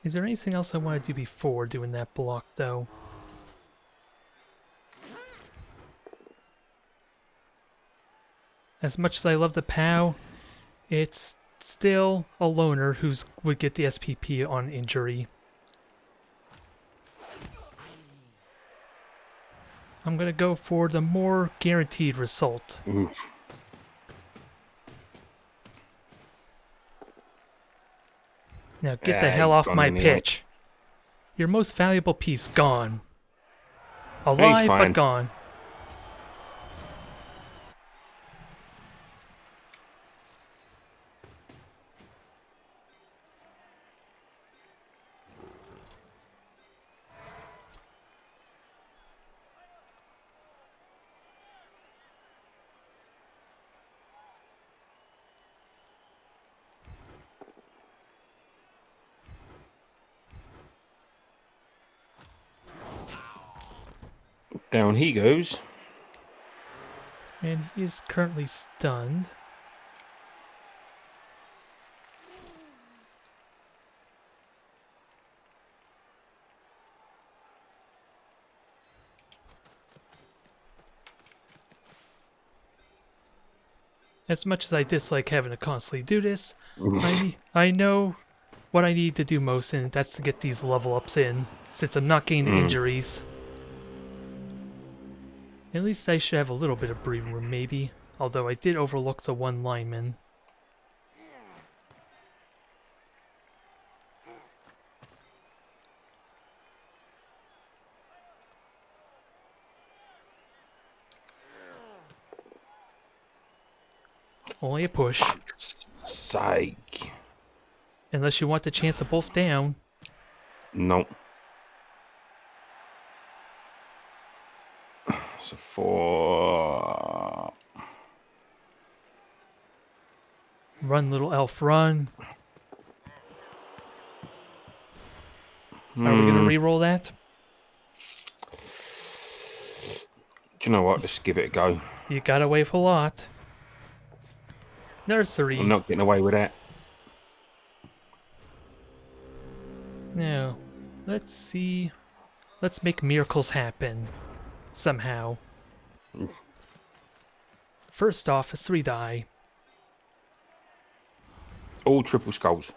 Is there anything else I want to do before doing that block, though? As much as I love the POW, it's still a loner who would get the SPP on injury. I'm gonna go for the more guaranteed result.
Oof.
Now get the hell
he's
off
gone
my
anyway.
pitch. Your most valuable piece gone.
He's
Alive
fine.
but gone.
Down he goes.
And he is currently stunned. As much as I dislike having to constantly do this, I know what I need to do most, and that's to get these level ups in, since I'm not getting injuries. At least I should have a little bit of breathing room, maybe. Although I did overlook the one lineman. Only a push.
Sake.
Unless you want the chance of both down.
No. So 4.
Run, little elf, run. Are we gonna re-roll that?
Do you know what? Let's give it a go.
You got away with a lot. Nursery.
I'm not getting away with that.
Now, let's see. Let's make miracles happen. Somehow. First off, a 3 die.
All triple skulls.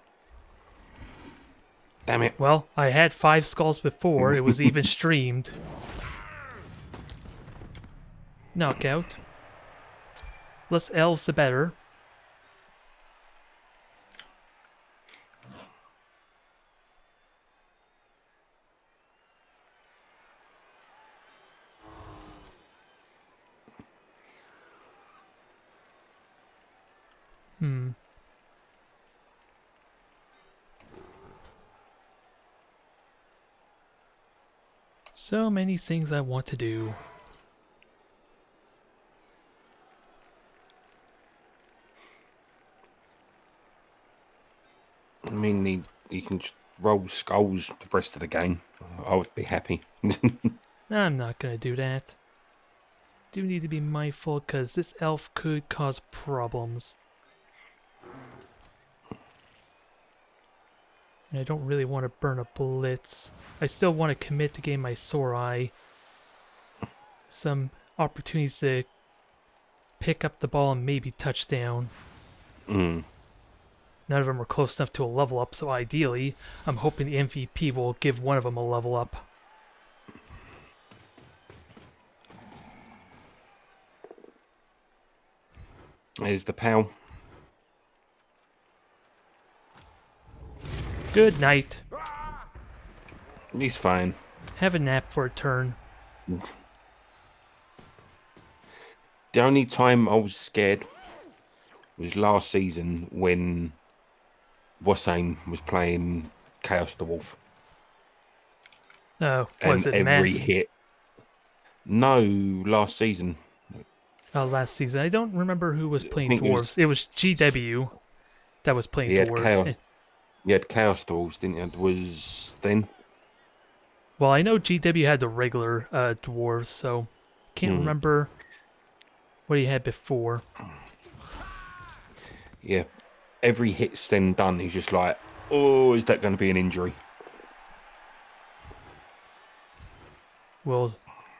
Damn it.
Well, I had 5 skulls before. It was even streamed. Knockout. Less elves, the better. So many things I want to do.
I mean, you can just roll skulls the rest of the game. I would be happy.
I'm not gonna do that. Do need to be mindful because this elf could cause problems. And I don't really want to burn a blitz. I still want to commit to getting my sore eye. Some opportunities to pick up the ball and maybe touchdown. None of them are close enough to a level up, so ideally, I'm hoping the MVP will give one of them a level up.
There's the pal.
Good night.
He's fine.
Have a nap for a turn.
The only time I was scared was last season when Wassane was playing Chaos the Wolf.
Oh,
and
was it
every
Mass?
hit. No, last season.
Last season. I don't remember who was playing
think it
dwarves. It was GW that was playing
He had
dwarves.
Chaos. You had Chaos Dwarves, didn't you? It was then.
Well, I know GW had the regular dwarves, so can't remember what he had before.
Yeah, every hit's then done. He's just like, oh, is that going to be an injury?
Well,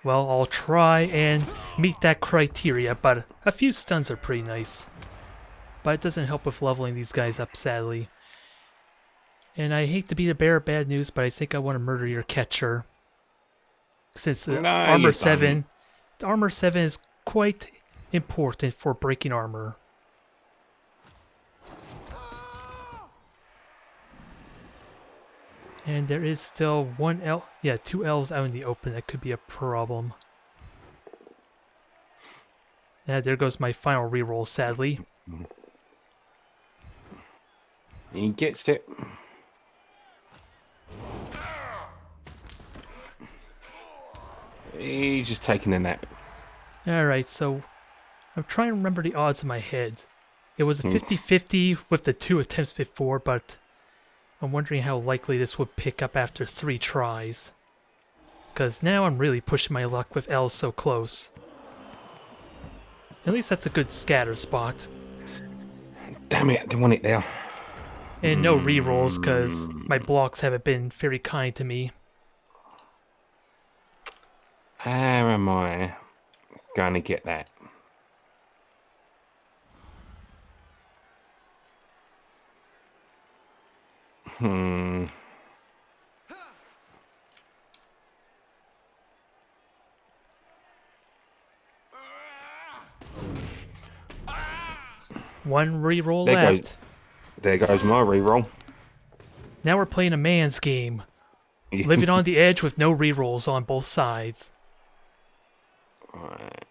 I'll try and meet that criteria, but a few stuns are pretty nice. But it doesn't help with leveling these guys up, sadly. And I hate to be the bearer of bad news, but I think I want to murder your catcher. Since armor 7, armor 7 is quite important for breaking armor. And there is still two elves out in the open. That could be a problem. And there goes my final reroll, sadly.
He gets it. He's just taking a nap.
Alright, so I'm trying to remember the odds in my head. It was a 50-50 with the 2 attempts before, but I'm wondering how likely this would pick up after 3 tries. Because now I'm really pushing my luck with elves so close. At least that's a good scatter spot.
Damn it, I didn't want it there.
And no rerolls, because my blocks haven't been very kind to me.
How am I going to get that? Hmm.
One reroll
There goes.
left.
There goes my reroll.
Now we're playing a man's game. Living on the edge with no rerolls on both sides.
Right.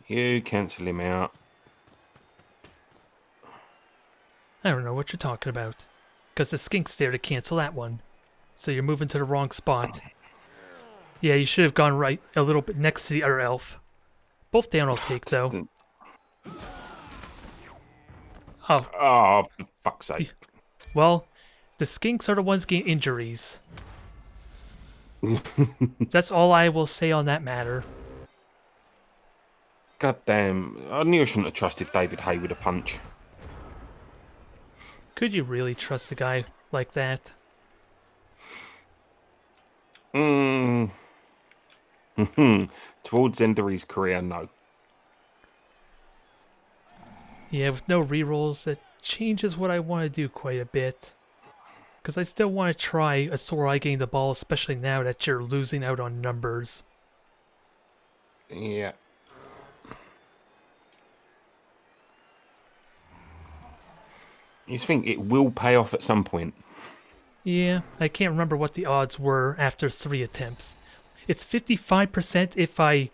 You cancel him out.
I don't know what you're talking about. Because the skink's there to cancel that one. So you're moving to the wrong spot. Yeah, you should have gone right a little bit next to the other elf. Both down I'll take, though. Oh.
Oh, for fuck's sake.
Well, the skinks are the ones getting injuries. That's all I will say on that matter.
God damn. I knew I shouldn't have trusted David Hay with a punch.
Could you really trust a guy like that?
Towards the end of his career, no.
Yeah, with no rerolls, that changes what I want to do quite a bit. Because I still want to try a sore eye getting the ball, especially now that you're losing out on numbers.
Yeah. You think it will pay off at some point?
Yeah, I can't remember what the odds were after 3 attempts. It's 55% if I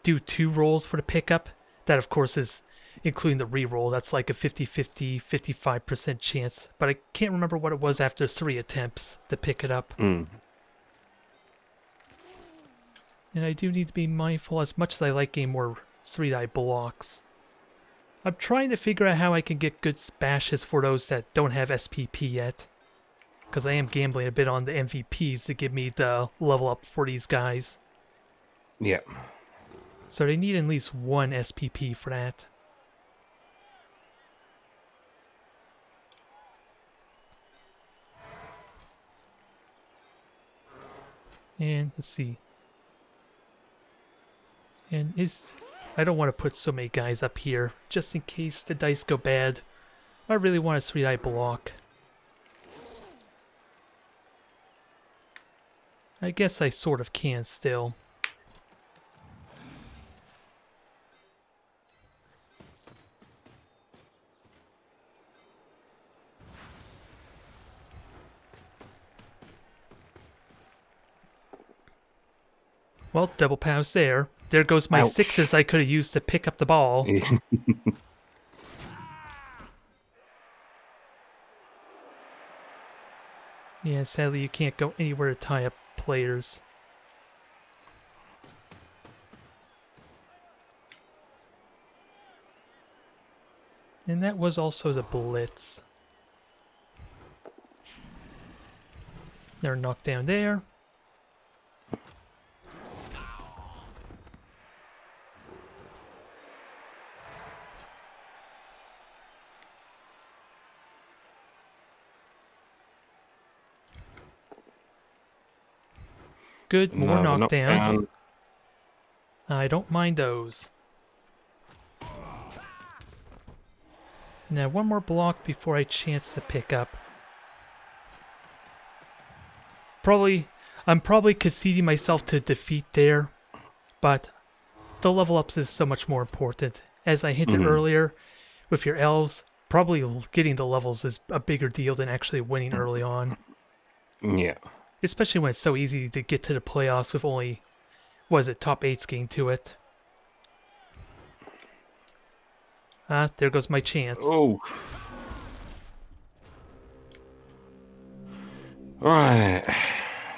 do 2 rolls for the pickup. That, of course, is including the reroll. That's like a 50-50, 55% chance. But I can't remember what it was after 3 attempts to pick it up.
Mm.
And I do need to be mindful, as much as I like getting more 3-die blocks. I'm trying to figure out how I can get good spashes for those that don't have SPP yet. Because I am gambling a bit on the MVPs to give me the level up for these guys.
Yeah.
So they need at least 1 SPP for that. And let's see. And I don't want to put so many guys up here, just in case the dice go bad. I really want a 3-die block. I guess I sort of can still. Well, double pounds there. There goes my
Ouch.
6s I could have used to pick up the ball. Yeah, sadly you can't go anywhere to tie up players. And that was also the blitz. They're knocked down there. Good, more knockdowns.
Knockdown.
I don't mind those. Now one more block before I chance to pick up. I'm probably conceding myself to defeat there, but the level ups is so much more important. As I hinted earlier, with your elves, probably getting the levels is a bigger deal than actually winning early on.
Yeah.
Especially when it's so easy to get to the playoffs with only, top 8s getting to it. Ah, there goes my chance.
Oh. Right.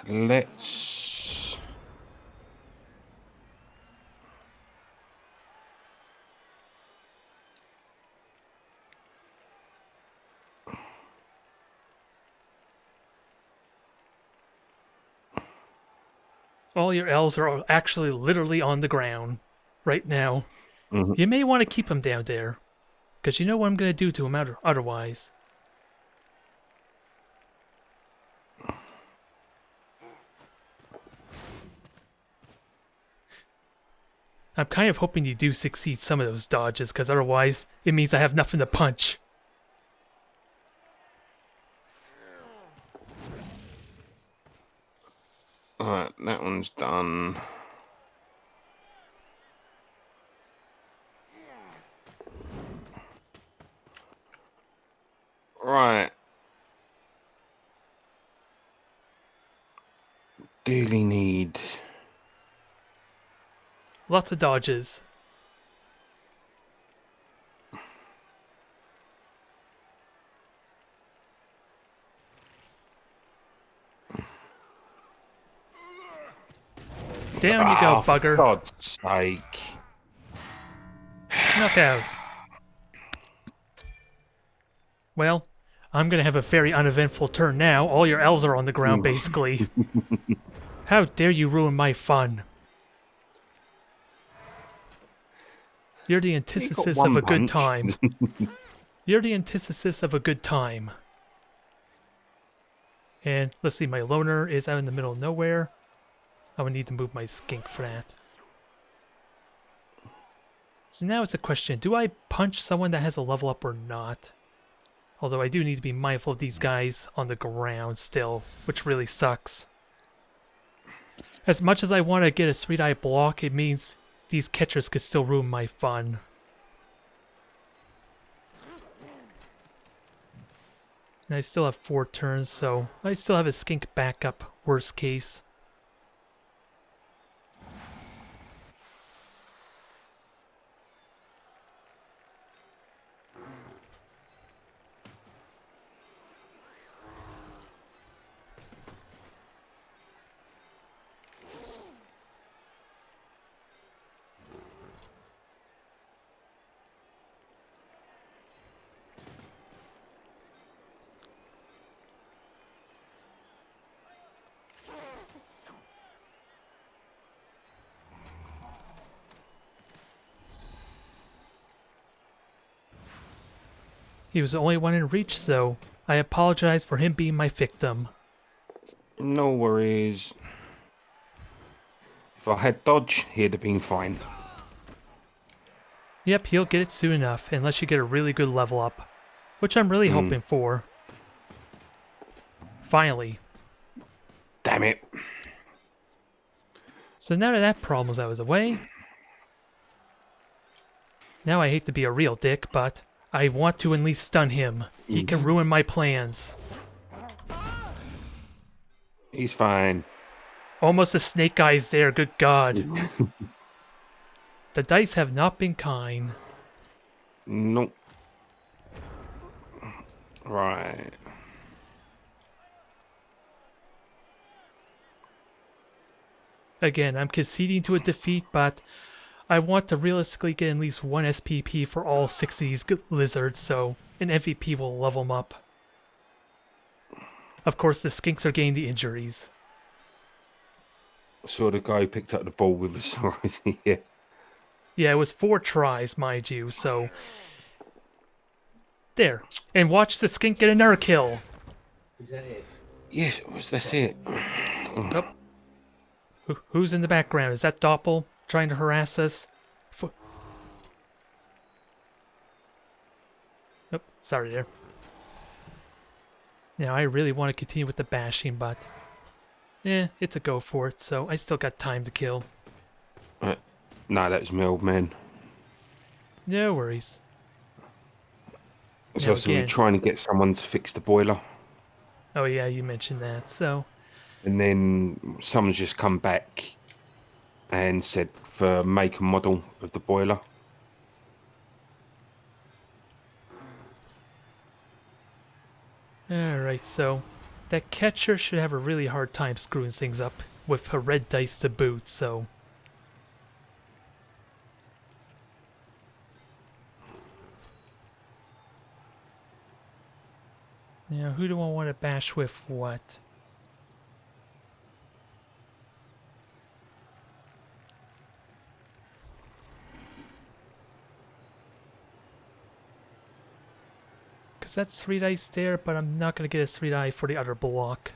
Let's...
All your elves are actually literally on the ground right now. You may want to keep them down there, because you know what I'm going to do to them otherwise. I'm kind of hoping you do succeed some of those dodges, because otherwise it means I have nothing to punch.
Right, that one's done. Right. Daily need.
Lots of dodges. Down you go, bugger.
For God's sake.
Knockout. Well, I'm gonna have a very uneventful turn now. All your elves are on the ground, basically. How dare you ruin my fun? You're the antithesis of a good time. You're the antithesis of a good time. And let's see, my loner is out in the middle of nowhere. I would need to move my skink for that. So now it's a question, do I punch someone that has a level up or not? Although I do need to be mindful of these guys on the ground still, which really sucks. As much as I want to get a 3-die block, it means these catchers could still ruin my fun. And I still have 4 turns, so I still have a skink backup, worst case. He was the only one in reach, so I apologize for him being my victim.
No worries. If I had dodge, he'd have been fine.
Yep, he'll get it soon enough, unless you get a really good level up. Which I'm really hoping for. Finally.
Damn it.
So now that problem's out of the way... Now I hate to be a real dick, but I want to at least stun him. He can ruin my plans.
He's fine.
Almost a snake eyes there, good god. The dice have not been kind.
Nope. Right.
Again, I'm conceding to a defeat, but I want to realistically get at least 1 SPP for all 6 of these lizards, so an MVP will level them up. Of course, the skinks are getting the injuries.
Saw the guy who picked up the ball with a sword. Yeah.
Yeah, it was 4 tries, mind you, so... There. And watch the skink get another kill.
Is that it?
Yes, that's it.
Nope. Who's in the background? Is that Doppel trying to harass us? Oh, sorry there. Now, I really want to continue with the bashing, but... it's a go for it, so I still got time to kill.
No, that was my old man.
No worries.
So we're trying to get someone to fix the boiler.
Oh yeah, you mentioned that, so...
And then someone's just come back and said for make and model of the boiler.
Alright, so... That catcher should have a really hard time screwing things up with her red dice to boot, so... Now, who do I want to bash with what? Because that's 3 dice there, but I'm not going to get a 3 die for the other block.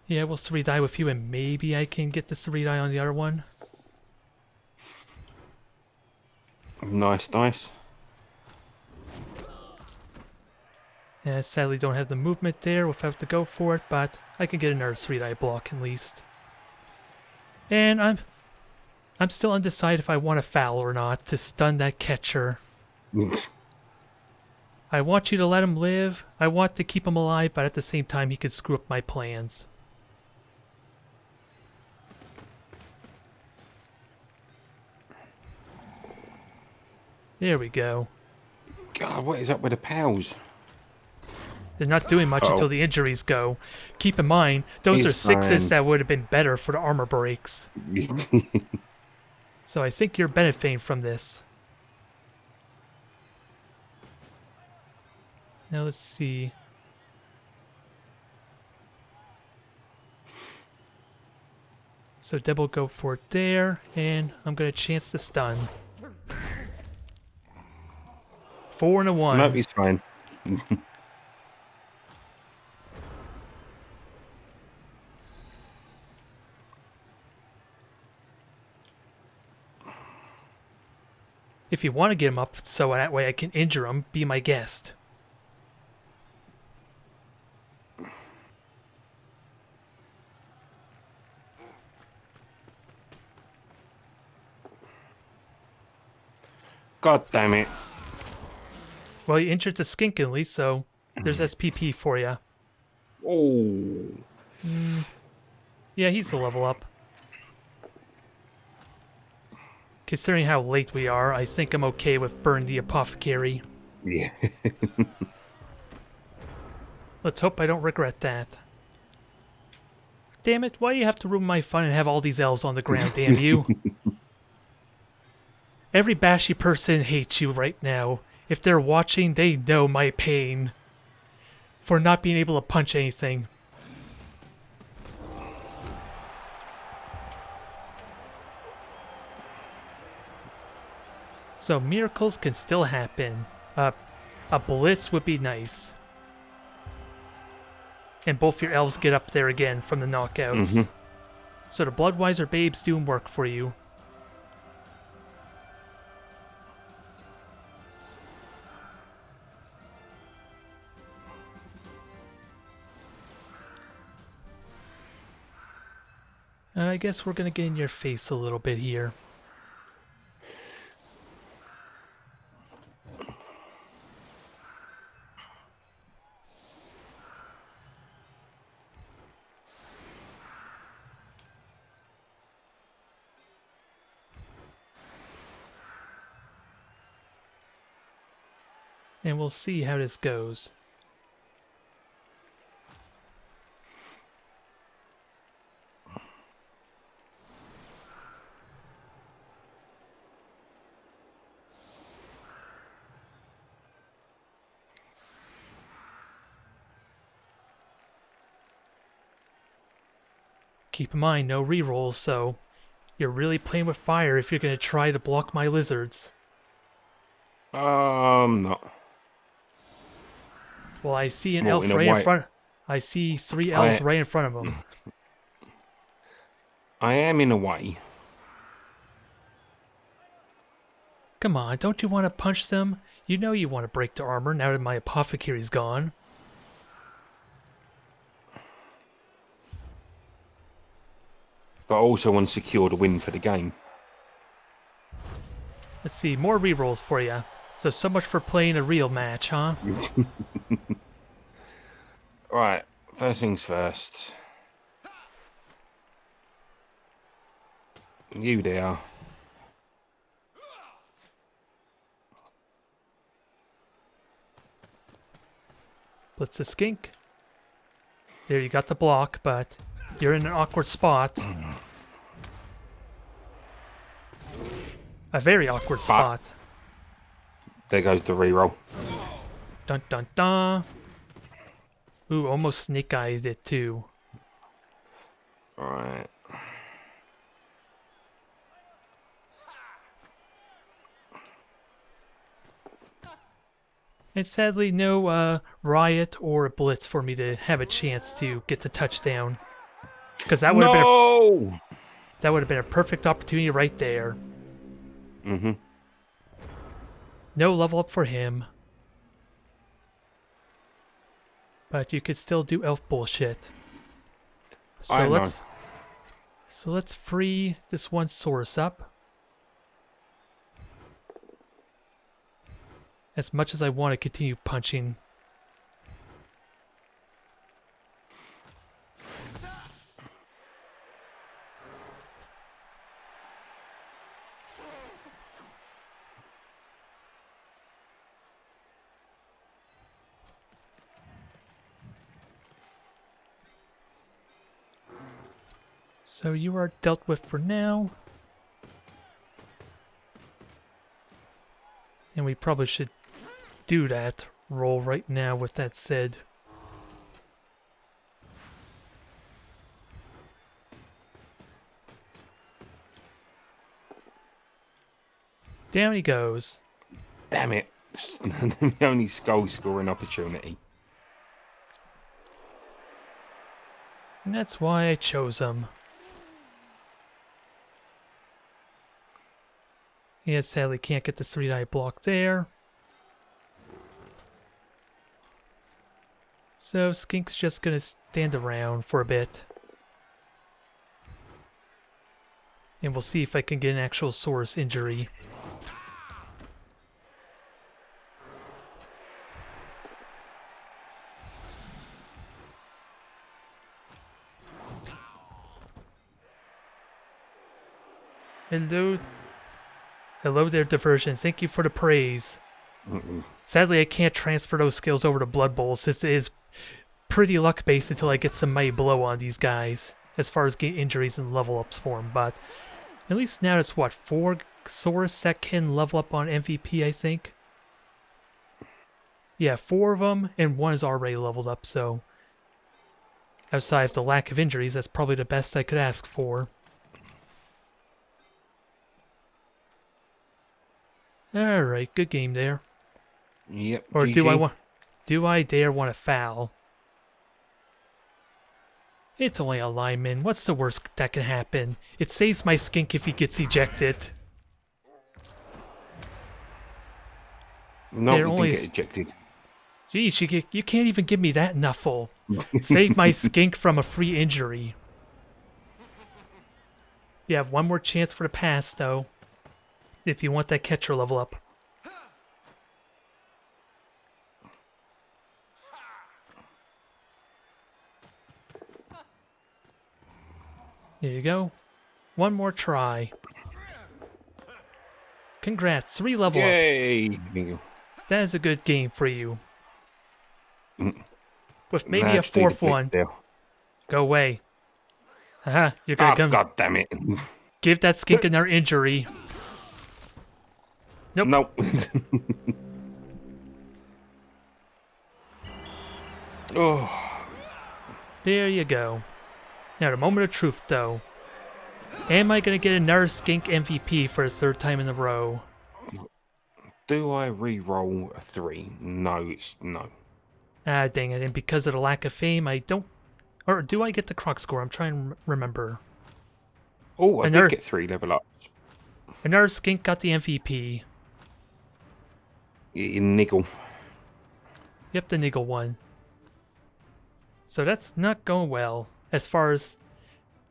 Yeah, we'll 3-die with you, and maybe I can get the 3-die on the other one.
Nice, nice.
Yeah, sadly don't have the movement there without to go for it, but I can get another 3-die block at least. And I'm still undecided if I want to foul or not to stun that catcher. I want you to let him live. I want to keep him alive, but at the same time he could screw up my plans. There we go.
God, what is up with the pals?
They're not doing much until the injuries go. Keep in mind, those are 6s that would have been better for the armor breaks. So I think you're benefiting from this. Now let's see. So Deb will go for it there, and I'm going to chance to stun. 4 and a 1.
Nope, he's fine.
If you want to get him up so that way I can injure him, be my guest.
God damn it.
Well, you injured the skink at least, so there's SPP for you.
Oh.
Yeah, he's a level up. Considering how late we are, I think I'm okay with burning the apothecary.
Yeah.
Let's hope I don't regret that. Damn it, why do you have to ruin my fun and have all these elves on the ground, damn you? Every bashy person hates you right now. If they're watching, they know my pain for not being able to punch anything. So miracles can still happen. A blitz would be nice. And both your elves get up there again from the knockouts. So the Bloodwiser babes doing work for you. And I guess we're gonna get in your face a little bit here. And we'll see how this goes. Keep in mind, no rerolls, so you're really playing with fire if you're going to try to block my lizards.
No.
Well, I see an elf right in front. I see 3 elves right in front of him.
I am in a way.
Come on, don't you want to punch them? You know you want to break their armor now that my apothecary's gone.
But I also want to secure the win for the game.
Let's see, more rerolls for you. So much for playing a real match, huh?
Right, first things first. You there.
Blitz the skink. There, you got the block, but you're in an awkward spot. A very awkward spot.
There goes the reroll.
Dun dun dun. Ooh, almost snake-eyed it too.
Alright.
And sadly, no riot or blitz for me to have a chance to get the touchdown. Because that would have
No!
been a perfect opportunity right there.
Mm-hmm.
No level up for him. But you could still do elf bullshit.
I know.
So let's free this one source up. As much as I want to continue punching. So you are dealt with for now. And we probably should do that roll right now with that said. Down he goes.
Damn it. The only skull scoring opportunity.
And that's why I chose him. Yeah, sadly can't get the 3-die block there. So Skink's just gonna stand around for a bit. And we'll see if I can get an actual source injury. Hello there, Diversion. Thank you for the praise. Sadly, I can't transfer those skills over to Blood Bowl since it is pretty luck-based until I get some Mighty Blow on these guys, as far as getting injuries and level ups for them. But at least now it's, what, 4 Saurus that can level up on MVP, I think? Yeah, 4 of them, and 1 is already leveled up, so outside of the lack of injuries, that's probably the best I could ask for. Alright, good game there.
Yep.
Or
GG.
do I dare want to foul? It's only a lineman. What's the worst that can happen? It saves my skink if he gets ejected.
No, we didn't get ejected.
Geez, you can't even give me that nuffle. Save my skink from a free injury. You have one more chance for the pass, though. If you want that catcher level up. There you go. One more try. Congrats, 3 level ups.
Yay!
That is a good game for you. With maybe
Nah,
a
just need
4th
flip
one.
there.
Go away. Haha, you're gonna come.
God damn it.
Give that skink another injury. Nope.
Nope. Oh.
There you go. Now the moment of truth, though. Am I gonna get another skink MVP for the 3rd time in a row?
Do I re-roll a 3? No, it's no.
Ah, dang it. And because of the lack of fame, I don't... Or do I get the croc score? I'm trying to remember.
Oh, I did get 3 level ups.
Another skink got the MVP.
Niggle.
Yep, the niggle one. So that's not going well. As far as...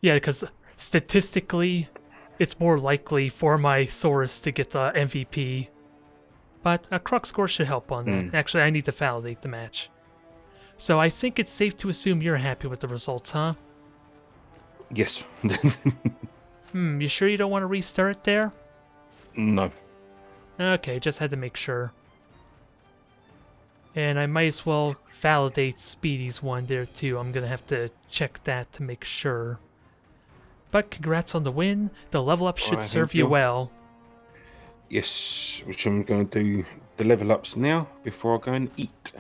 Yeah, because statistically, it's more likely for my Saurus to get the MVP. But a croc score should help on that. Actually, I need to validate the match. So I think it's safe to assume you're happy with the results, huh?
Yes.
You sure you don't want to restart there?
No.
Okay, just had to make sure. And I might as well validate Speedy's one there too. I'm gonna have to check that to make sure. But congrats on the win. The level up should serve you well.
Yes, which I'm going to do the level ups now before I go and eat.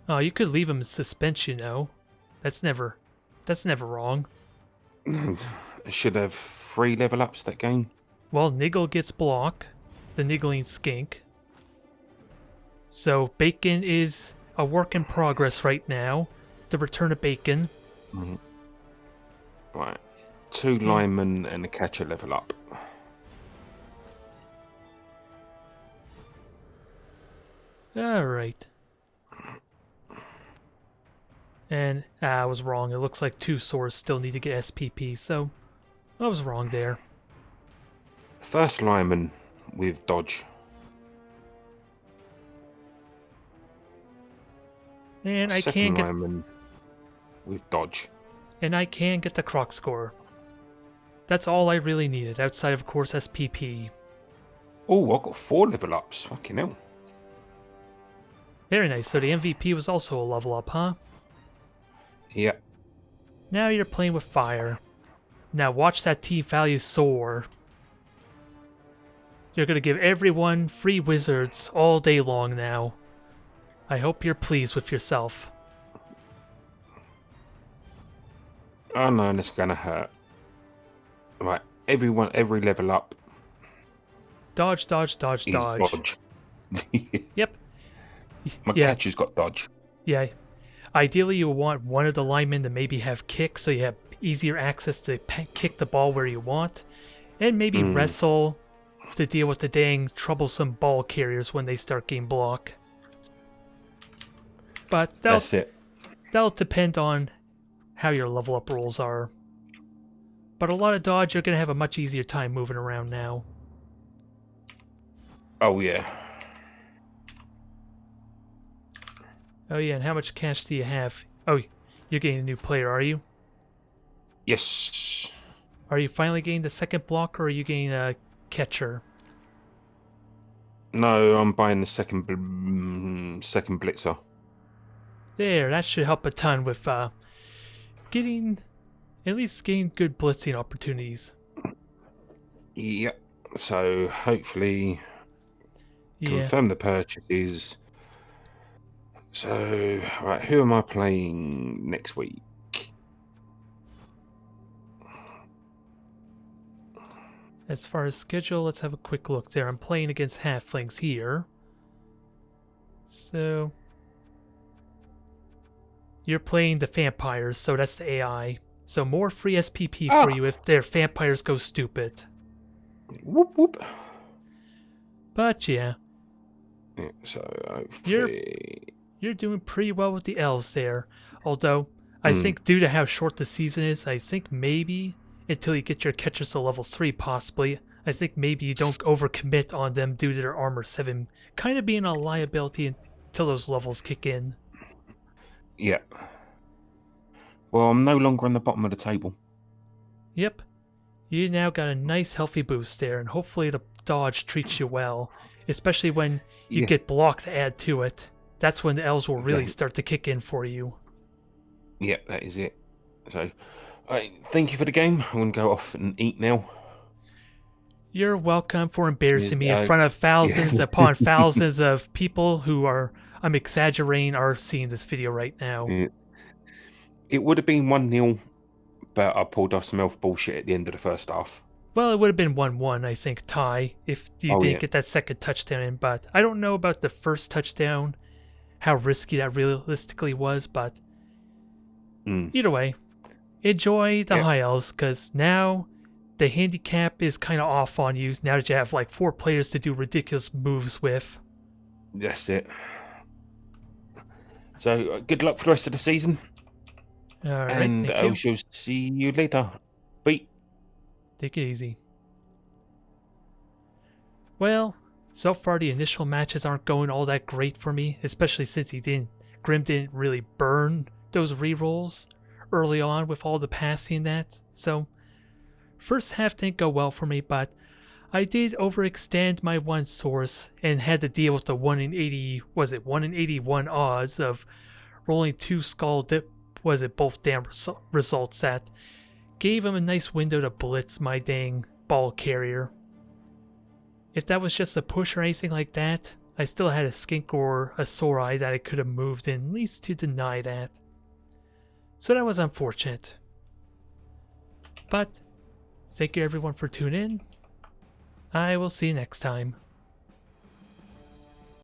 Oh, you could leave him in suspense, you know. That's never wrong.
I should have 3 level ups that game.
Well, Niggle gets block, the niggling skink. So Bacon is a work in progress right now. The return of Bacon.
Right. 2 linemen and a catcher level up.
Alright. And I was wrong. It looks like 2 swords still need to get SPP, so I was wrong there.
First lineman with dodge.
And I
Second
can get
lineman with dodge.
and I can get the croc score. That's all I really needed, outside of course SPP.
Oh, I've got 4 level ups. Fucking hell.
Very nice. So the MVP was also a level up, huh?
Yep.
Now you're playing with fire. Now watch that team value soar. You're gonna give everyone free wizards all day long now. I hope you're pleased with yourself.
Oh no, that's gonna hurt. Right, everyone, every level up
Dodge, dodge, dodge,
is
dodge.
dodge.
Yep.
My
Yeah.
catcher's got dodge.
Yeah. Ideally, you want one of the linemen to maybe have kick, so you have easier access to kick the ball where you want, and maybe wrestle to deal with the dang troublesome ball carriers when they start game block. But
That's it.
that'll depend on how your level up rolls are. But a lot of dodge, you're gonna have a much easier time moving around now.
Oh yeah.
Oh yeah, and how much cash do you have? Oh, you're getting a new player, are you?
Yes.
Are you finally getting the second block, or are you getting a catcher?
No, I'm buying the second blitzer.
There, that should help a ton with getting at least getting good blitzing opportunities.
Yep. So hopefully
Yeah.
confirm the purchases. So right, who am I playing next week?
As far as schedule, let's have a quick look there. I'm playing against halflings here. So you're playing the vampires, so that's the AI. So more free SPP for you if their vampires go stupid.
Whoop whoop.
But yeah,
So hopefully
you're doing pretty well with the elves there. Although I think due to how short the season is, I think maybe until you get your catchers to level 3 possibly, I think maybe you don't overcommit on them due to their armor 7 kind of being a liability until those levels kick in.
yeah. Well, I'm no longer on the bottom of the table.
Yep. You now got a nice healthy boost there, and hopefully the dodge treats you well, especially when you get block to add to it. That's when the elves will really start to kick in for you.
Yeah, that is it. So, thank you for the game. I'm going to go off and eat now.
You're welcome for embarrassing me in front of thousands upon thousands of people who are, I'm exaggerating, are seeing this video right now.
Yeah. It would have been 1-0, but I pulled off some elf bullshit at the end of the first half.
Well, it would have been 1-1, I think, tie, if you didn't get that second touchdown in. But I don't know about the first touchdown, how risky that realistically was. But either way, enjoy the High Elves, because now the handicap is kind of off on you now that you have like 4 players to do ridiculous moves with.
That's it. So, good luck for the rest of the season.
All right,
and I shall see you later. Bye.
Take it easy. Well, so far the initial matches aren't going all that great for me, especially since Grim didn't really burn those rerolls early on with all the passing and that. So, first half didn't go well for me, but I did overextend my one source and had to deal with the 1 in 81 odds of rolling 2 skull both damn results that gave him a nice window to blitz my dang ball carrier. If that was just a push or anything like that, I still had a skink or a sore eye that I could have moved in, at least to deny that. So that was unfortunate. But thank you everyone for tuning in. I will see you next time.